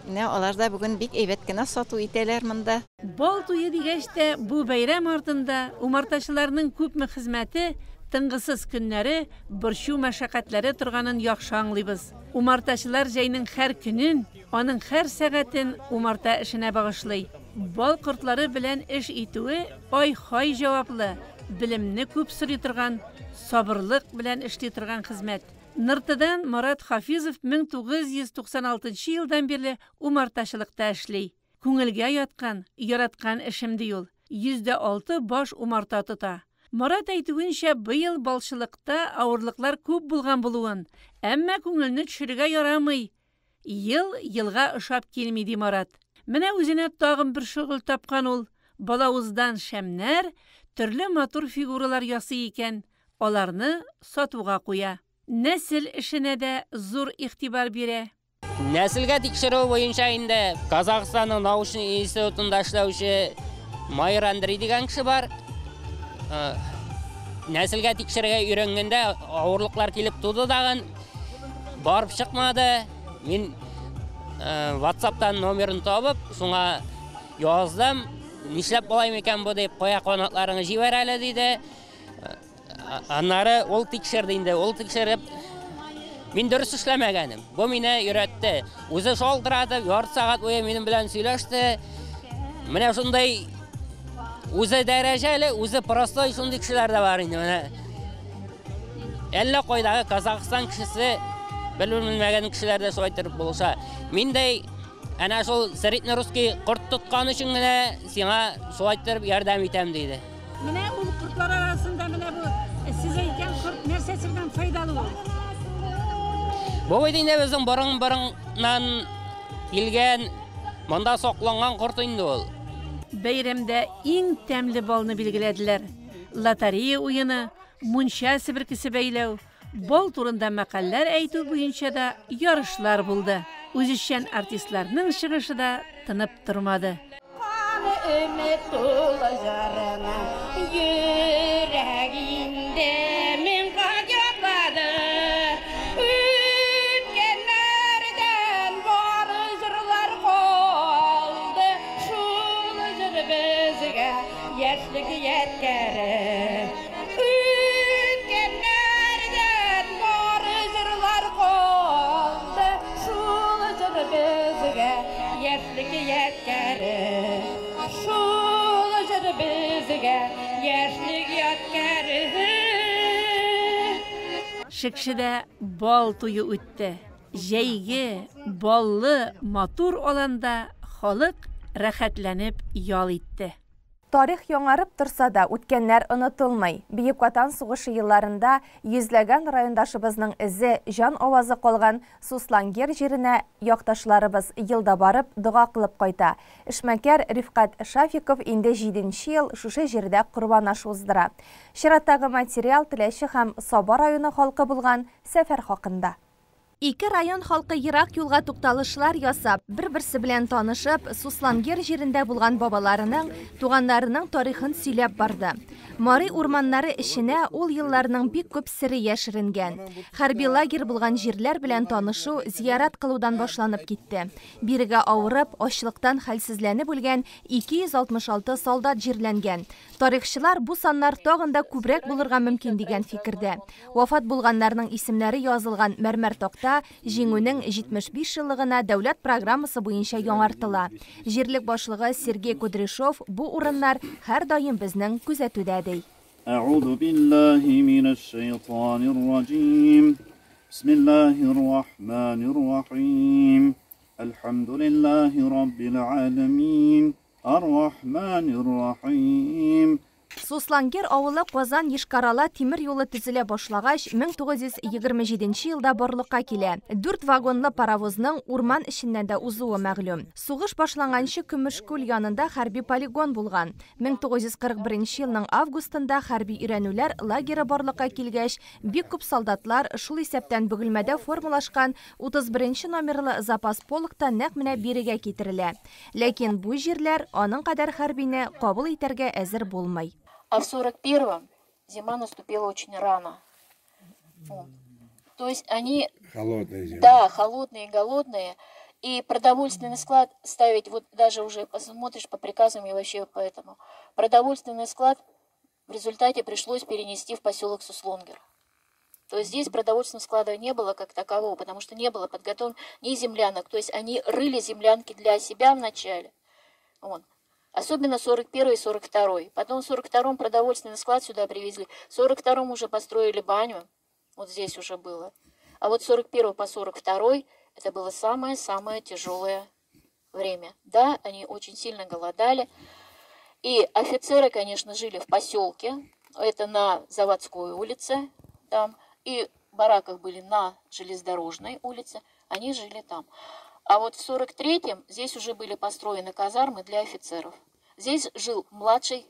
Менә алар да бүген бик әйбәт кенә сату итәләр монда. Бал туе дигәч тә бу бәйрәм артында умартачыларның күпме хезмәте, тынгысыз көннәре, борчу мәшәкатьләре торганын яхшы аңлыйбыз. Умартачылар җәйнең һәр көнен, аның һәр сәгатен умарта эшенә багышлый. Бал кортлары белән эш итүе ай-хай җаваплы, билемне күп сорый торган, сабырлык белән эшли торган хезмәт. Ныртыдан Марат Хафизов 1996 елдан бирле умартачылыкта эшли. Күңелгә яткан, яраткан эшем ди ул. 106 баш умарта тота. Марат әйтүенчә, быел балчылыкта авырлыклар күп булган булуын, әмма күңелне төшерергә ярамый. Елга ошап килми ди Марат. Менә үзенә тагын бер шөгыль тапкан ул. Балавыздан шәмнәр, төрле матур фигуралар ясый икән. Аларны сатуга куя. Нәсел эшенә дә зур игътибар бирә. Нәселгә тикшерү буенча инде Казахстанның научный институтында эшләүче Майыр Андрей дигән кеше бар. Нәселгә тикшерергә өйрәнгәндә авырлыклар килеп туды дагын. Барып чыкмады. Мин WhatsApp'тан номерын табып, шуңа яздым. Нишләп болай микән бу дип, кая канатларыңны җибәр әле диде. Аннары ул тикшерде инде, ул тикшереп, мин дөрес эшләмәгәнем. Бу мине өйрәтте. Үзе шалтырады, ярты сагать буе минем белән сөйләште. Менә шундай үзе дәрәҗәле, үзе простой шундый кешеләр дә бар инде. Менә әллә кайдагы Казахстан кешесе, белмәгән кешеләр дә шулай торып булса, мин дә әнә шул средний русский корт тоткан өчен генә сиңа шулай торып ярдәм итәм диде. Менә ул кортлар арасында менә бу сез әйткән корт нәрсәсе белән файдалы ул? Бу инде безнең борын-борыннан килгән, монда сакланган корт инде ул. Бәйрәмдә иң тәмле балны билгеләделәр. Лотерея уены, мунча себеркесе бәйләү, бал турында мәкалләр әйтү буенча да ярышлар булды. Үзешчән артистларның чыгышы да тынып тормады. Ümit tulacağına yüreğinde min kaçakladı. Ütkenlerden var jırlar koldu. Şunu jır bizge yaşlık yetkere. Ütkenlerden var jırlar koldu. Şunu jır bizge yaşlık yetkere. Шикшедә бал туе үтте. Җәйге, баллы, матур аланда халык рәхәтләнеп ял итте. Тарих яңарып торса да, үткәннәр онытылмый. Бөек Ватан сугышы елларында йөзләгән райондашыбызның изе, жан авазы калган Суслангер җиренә якташларыбыз елда барып, дуга кылып кайта. Эшмәкәр Рифкат Шафиков инде 7нче ел шушы җирдә курбан ашы уздыра. Чираттагы материал Теләче һәм Саба районы халкы булган сәфәр хакында. Ике район халкы ерак юлга тукталышлар ясап, бер-берсе белән танышып, Суслангер җирендә булган бабаларының, туганнарының тарихын сөйләп барды. Мари урманнары эшенә ул елларның бик күп сире яшеренгән. Хәрби лагерь булган җирләр белән танышу, зиярат кылудан башланып китте. Бирегә авырып, ачлыктан хәлсезләнеп үлгән 266 солдат җирләнгән. Тарихчылар бу саннар тагын да күбрәк булырга мөмкин дигән фикердә. Вафат булганнарның исемнәре язылган мәрмәр такта җиңүнең 75 еллыгына дәүләт программасы буенча яңартыла. Җирлек башлыгы Сергей Кудряшов бу урыннар һәр даим безнең күзәтүдә ди. أعوذ بالله من الشيطان الرجيم بسم الله الرحمن الرحيم الحمد لله رب العالمين الرحمن الرحيم Суслангер авылы Казан Ешкарала тимир юлы төзелә башлагач 1927 елда барлыкка килә. 4 вагонлы паровозның урман эченнән дә узуы мәгълүм. Сугыш башланганчы Көмешкүл янында хәрби полигон булган. 1941 елның августында хәрби өйрәнүләр лагере барлыкка килгәч, бик күп солдатлар шул исәптән бөгелмәдә формалашкан 31 номерлы запас полкта нәкъ менә бирегә китерелә. Ләкин бу җирләр аның кадәр хәрбине кабул итәргә әзер булмый. А в 41-м зима наступила очень рано. То есть они... Холодные зимы. Да, холодные, голодные. И продовольственный склад ставить, вот даже уже посмотришь по приказам и вообще поэтому. Продовольственный склад в результате пришлось перенести в поселок Суслонгер. То есть здесь продовольственного склада не было как такового, потому что не было подготовлено ни землянок. То есть они рыли землянки для себя вначале. Вот. Особенно 41 и 42. Потом в 42-м продовольственный склад сюда привезли. В 42-м уже построили баню. Вот здесь уже было. А вот с 41 по 42 это было самое-самое тяжелое время. Да, они очень сильно голодали. И офицеры, конечно, жили в поселке. Это на Заводской улице. Там. И в бараках были на Железнодорожной улице. Они жили там. А вот в 43-м здесь уже были построены казармы для офицеров. Здесь жил младший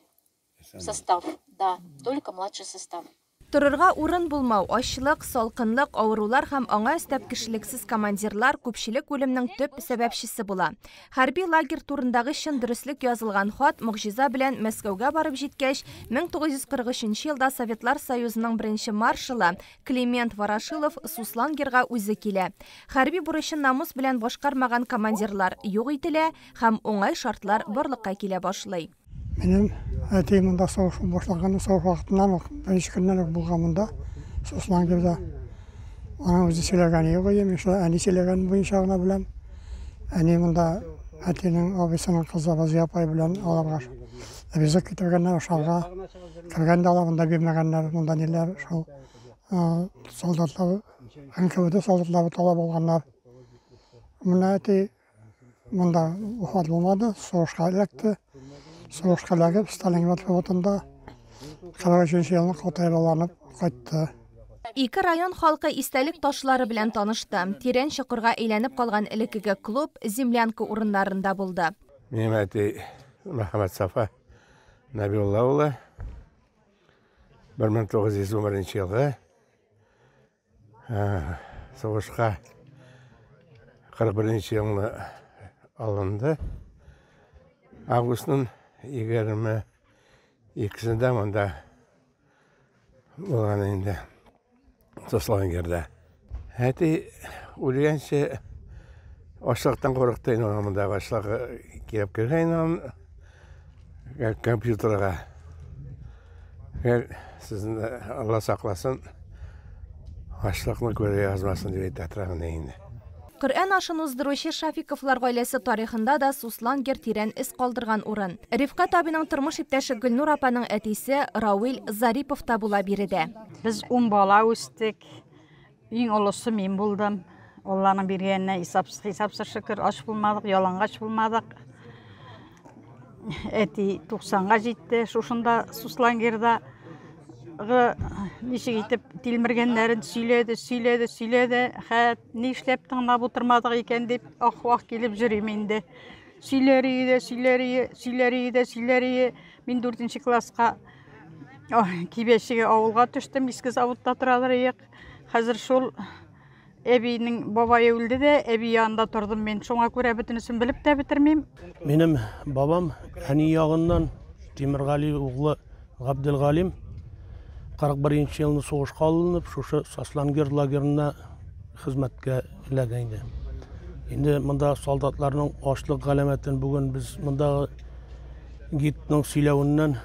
состав. Да, только младший состав. Торырга урын булмау, ачлык, салкынлык, авырулар һәм аңа өстәп кешелексез командирлар күпчелек үлемнең төп сәбәпчесе була. Хәрби лагерь турындагы чын дөрестлек язылган хат могҗиза белән Мәскәүгә барып җиткәч, 1943 елда Советлар Союзының беренче маршалы Климент Ворошилов Суслангерга үзе килә. Хәрби бурычын намус белән башкармаган командирлар юк ителә һәм уңай шартлар барлыкка килә башлый. Benim әтейімінде соғыс башлағаны соғыс вақытынан бірінші күннен болғанымда Суслангерде ана өзі сөйлеген егі ем, әне сөйлеген бойынша ғана білем. Әне мұнда әтейінің абысының қызы Базия апай білен аларға бізі кетіргенler шалға кіргенде алабында бермегенler мұнда нелер шал солдатлары НКВД солдатлары талап болғанlar. Мұна әтей мұнда ұхат болмады, соғысқа ілекті. Соғышқа ләгіп, Сталинград флотында 43 елны Калтайраланып кайтты. Ике район халкы истәлек ташлары белән танышты. Тирән чокырга әйләнеп калган элеккеге клуб землянка урыннарында булды. Минем әти Мөхәммәд Сафа Нәбиулла улы 1911 елгы соғышка 41 елны алынды. Августның 22-сінде мұнда болған енді Суслангерде. Әті өлгенше ашлықтан қорықтайын оны мұндағы ашлығы келіп кірген оны компьютерға. Сіздің Алла сақласын ашлықны көре yazmasın деп әтрағын енді. Коръән ашын уздыручы Шафиковлар гаиләсе тарихында да Суслангер тирән эз калдырган урын. Рифкат абиның тормыш иптәше Гөлнур апаның әтисе Рауил Зарипов та була биредә. Без 10 бала үстек. Иң олысы мин булдым. Алланың бергәненә хисапсыз шөкер, ач булмадык, ялангач булмадык. Әти 90-га җитте, шушында Суслангерда ничек итеп тилмергәннәрен сөйләде. Ни эшләп тыңлап утырмадык икән дип ахвах килеп йөрим инде. Сөйләри. Мин 4-нче класска Кибәшегә авылга төштем, иске заводта торалар идек. Хәзер шул әбинең бабае үлде дә, әби янында тордым мен. Шуңа күрә бөтенесен белеп тә битермим. Минем бабам әни ягыннан Тимиргали углы Габделгалим 41 елны соғышқа алынып, шушы Суслангер лагерына хезмәткә эләгәнде. Инде монда солдатларның ачлык галәмәтен бүген без монда гидның сөйләвеннән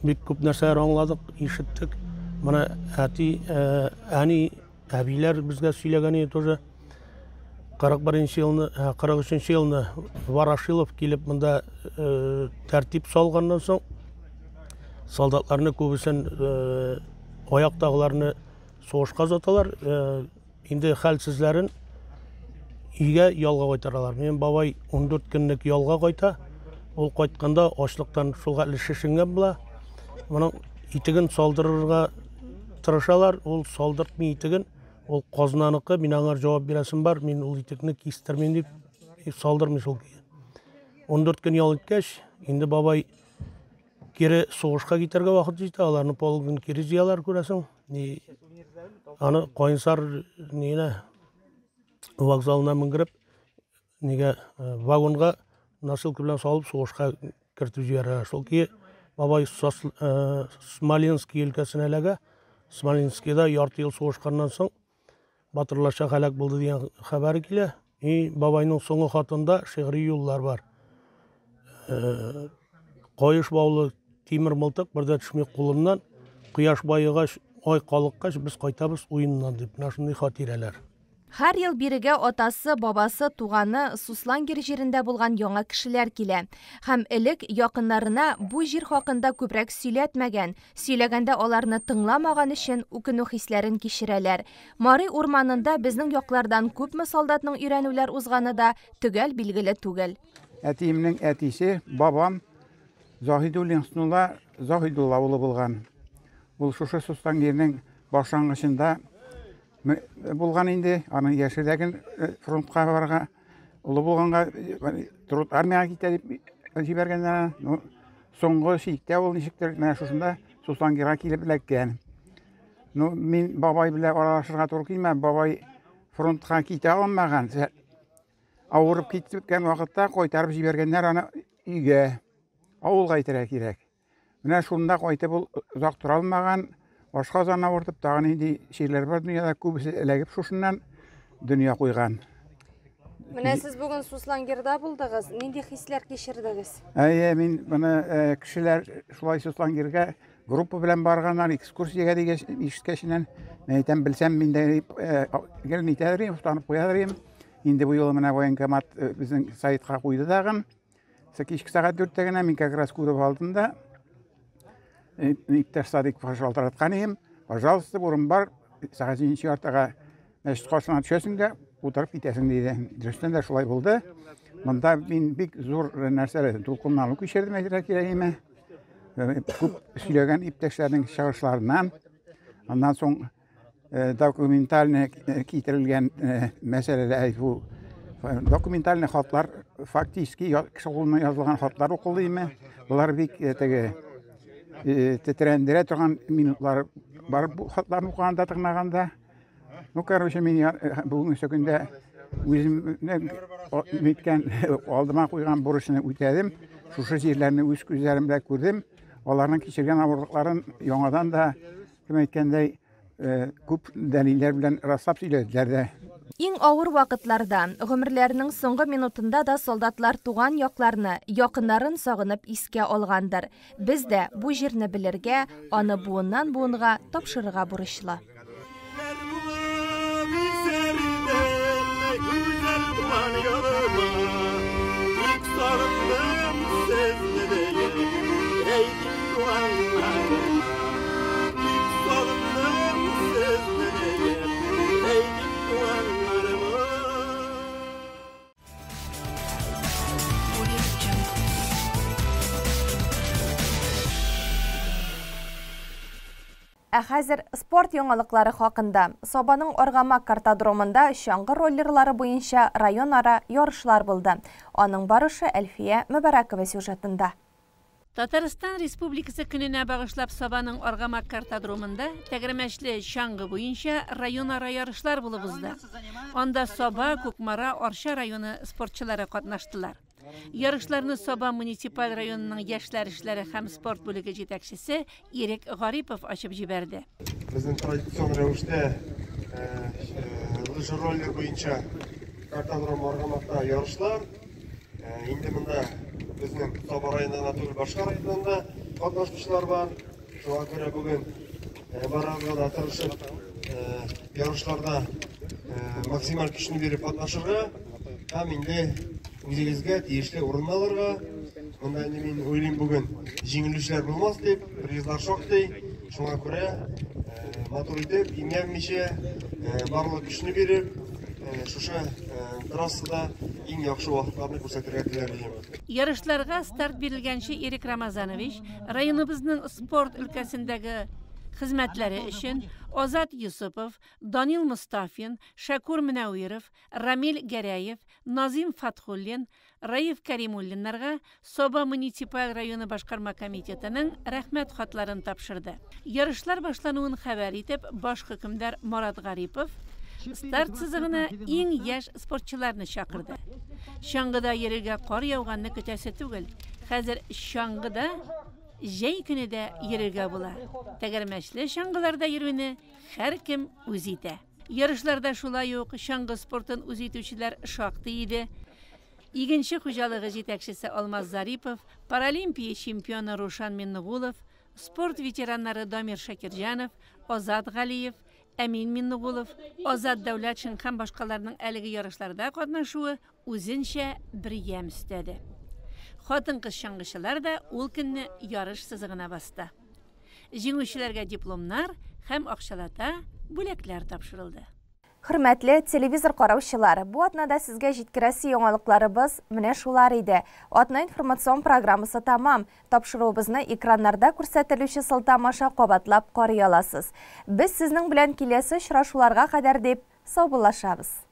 бик күп нәрсәләр аңладык, ишеттек. Моны әни әбиләр безгә сөйләгән иде тоже. 43 елны Ворошилов килеп монда тәртип салганнан соң солдатларны күбесен аяктагыларны соғышка озаталар, инде хәлсезләрен өйгә ялга кайтаралар. Мен бабай 14 көнлек ялга кайта, ол қайтқанда ашлықтан шулға шешінген бұла. Мұның итігін салдырырға тырышалар, ол салдыртмай итігін, ол қазынанықы, мен аңар жауап бересім бар, мен ол итігіні кестірмен деп салдырмай сол кейі. 14 күн ял еткеш, енді бабай кері соғышқа кетерге уақыт жейді, аларны полығын кері жиялар көресің. Аны Қойынсар вокзалына мінгіріп, вагонға насылкы білен салып соғышқа кіртіп жібері. Сол кейі бабай Смоленский өлкәсін әлігі, Смоленскийда ярты ел соғышқаннан соң батырлаша қалақ болды деген хабары келе. Бабайның соңы хатында шиғри юллар бар. Қойыш баулы темір мылтық бірді түшмек қолымнан, құяш байығаш, ой қалыққаш, біз қайтабыз ойыннан деп, нашындай хатирелер. Һәр ел бирегә атасы, бабасы, туганы Суслангер җирендә булган яңа кешеләр килә. Һәм элек якыннарына бу җир хакында күбрәк сөйләтмәгән, сөйләгәндә аларны тыңламаган өчен үкенү хисләрен кичерәләр. Мари урманында безнең яклардан күпме солдатның өйрәнүләр узганы да төгәл билгеле түгел. Әтиемнең әтисе, бабам Заһидулла улы булган. Ул шушы Суслангернең башлангычында булган инде, аны яшердәген фронтка барга, улы булганга армияга китә дип җибәргәннәр. Соңгы шиктә ул ничектер менә шушында Суслангерга килеп эләккән. Мин бабай белән аралашырга туры килмә, бабай фронтка китә алмаган. Авырып киткән вакытта кайтарып җибәргәннәр аны өйгә, авылга итәргә кирәк. Менә шунда кайтып ул озак тора алмаган. Ашқазана ортып, тағын енді шейлер бар дүнияда көбісі әләгіп шушыннан дүния қойған. Менә сіз бүгін Суслангерда булдыгыз, нинди хисләр кичердегез? Мен бұны кішілер шулай Суслангерге группа белән барганнар, экскурсияга дигән ишеткәченнән, мен әйтәм, белсәм, мин дә гелен итәдер, уфтанып куядыр. Инде бу юлы менә военкомат безнең сайтка куйды дагын. Кичке сәгать 4-тә генә мин как раз күреп алдым да. Иптәш Садик пожалтыраткан идем. Пожалуйста, урын бар, сәгать 7 артага мәчет каршына төшәсең дә, утырып китәсең диде. Дөрестән дә шулай булды. Монда мин бик зур нәрсәләр тулкынланып кичердем әйтергә кирәкме. Күп сөйләгән иптәшләрнең чыгышларыннан, аннан соң документаль китерелгән мәсьәләләр, бу документаль хатлар, фактически кеше кулына язылган хатлар укылдымы? Булар бик тетрәндерә торган минутлар бар бу хатларны укыганда, тыңлаганда. Короче, мин бүгенге сөкендә үземнең үткән алдыма куйган бурычны үтәдем. Шушы җирләрне үз күзләрем белән күрдем. Аларның кичергән авырлыкларын яңадан да, кем әйткәндәй, күп дәлилләр белән раслап сөйләделәр дә. Иң авыр вакытларда, гомерләренең соңгы минутында да солдатлар туган якларны, якыннарын сагынып искә алгандыр. Без дә бу җирне белергә, аны буыннан буынга тапшырырга бурычлы. Хәзер спорт яңалыклары хакында. Сабаның Аргамак картодромында чаңгы роллерлары буенча район-ара ярышлар булды. Аның барышы Әлфия Мөбәрәкова сюжетында. Татарстан Республикасы көненә багышлап Сабаның Аргамак картодромында тәгәрмәчле чаңгы буенча район-ара ярышлар булып узды. Анда Саба, Күкмара, Арча районы спортчылары катнаштылар. Ярышларны Саба муниципаль районының яшьләр эшләре һәм спорт бүлеге җитәкчесе Ирек Гарипов ачып җибәрде. Безнең традицион рәвештә лыжроллер буенча картодром Аргамакта ярышлар. Инде монда безнең Саба районында түгел, башка районнарда катнашучылар бар. Шуңа күрә бүген барабызга тырышып ярышларда максималь көчне биреп катнашырга һәм инде үзегезгә тиешле урын алырга. Монда мин уйлыйм, бүген җиңелүчләр булмас дип, призлар шактый. Шуңа күрә матур итеп, имәнмичә барлык көчне биреп, шушы трассада иң яхшы вакытларны күрсәтергә теләлим. Yarışlarga start berilgancha Erik Ramazanoviç, rayonimizning sport ülkəsindəki xizmətləri üçün Ozat Yusupov, Danil Mustafin, Shakur Münəvirov, Ramil Gərəyev, Nazim Fathullin, Raif Karimullinlərə Soba Municipal Rayonu Başqarma Komitetinin rəhmət xatlarını tapşırdı. Yarışlar başlanуын xəbər etib baş hökümdar Murat Garipov start sızığına eng yaş sportçılarını çağırdı. Şangıda yerige qor yağğanını kütəsi түгел. Hozir Şangıda Jey günüdə yerige bular. Təgərməşli şangılarda yerüni hər kim özü ite. Yarışlarda şulay yox, şangı sportun özü etüçülər şaqtı idi. İkinci xo'jaligi yetakchisi Almaz Zaripov, Paralimpiya chempioni Rushan Minnug'ulov, sport veteranlari Damir Shakirjanov, Ozat G'aliyev, Amin Minnug'ulov, Ozat Davlatchin ham boshqalarning әлеге yarışlarda qatnashuvi o'zincha bir yam istadi. Xotin-qiz shang'ishilar da ul kunni yarış sızığına bastı. Jеңүүчүләргә дипломнар һәм акчалата бүләкләр тапшырылды. Hürmetli televizor qarawçıları, bu atnada sizge jitkirasi yoңалыкларыбыз менә шулар иде. Атна информацион программасы тамам. Тапшыруыбызны экраннарда күрсәтелүче сылтамаша кабатлап карый аласыз. Без сезнең белән киләсе очрашуларга кадәр дип саубуллашабыз.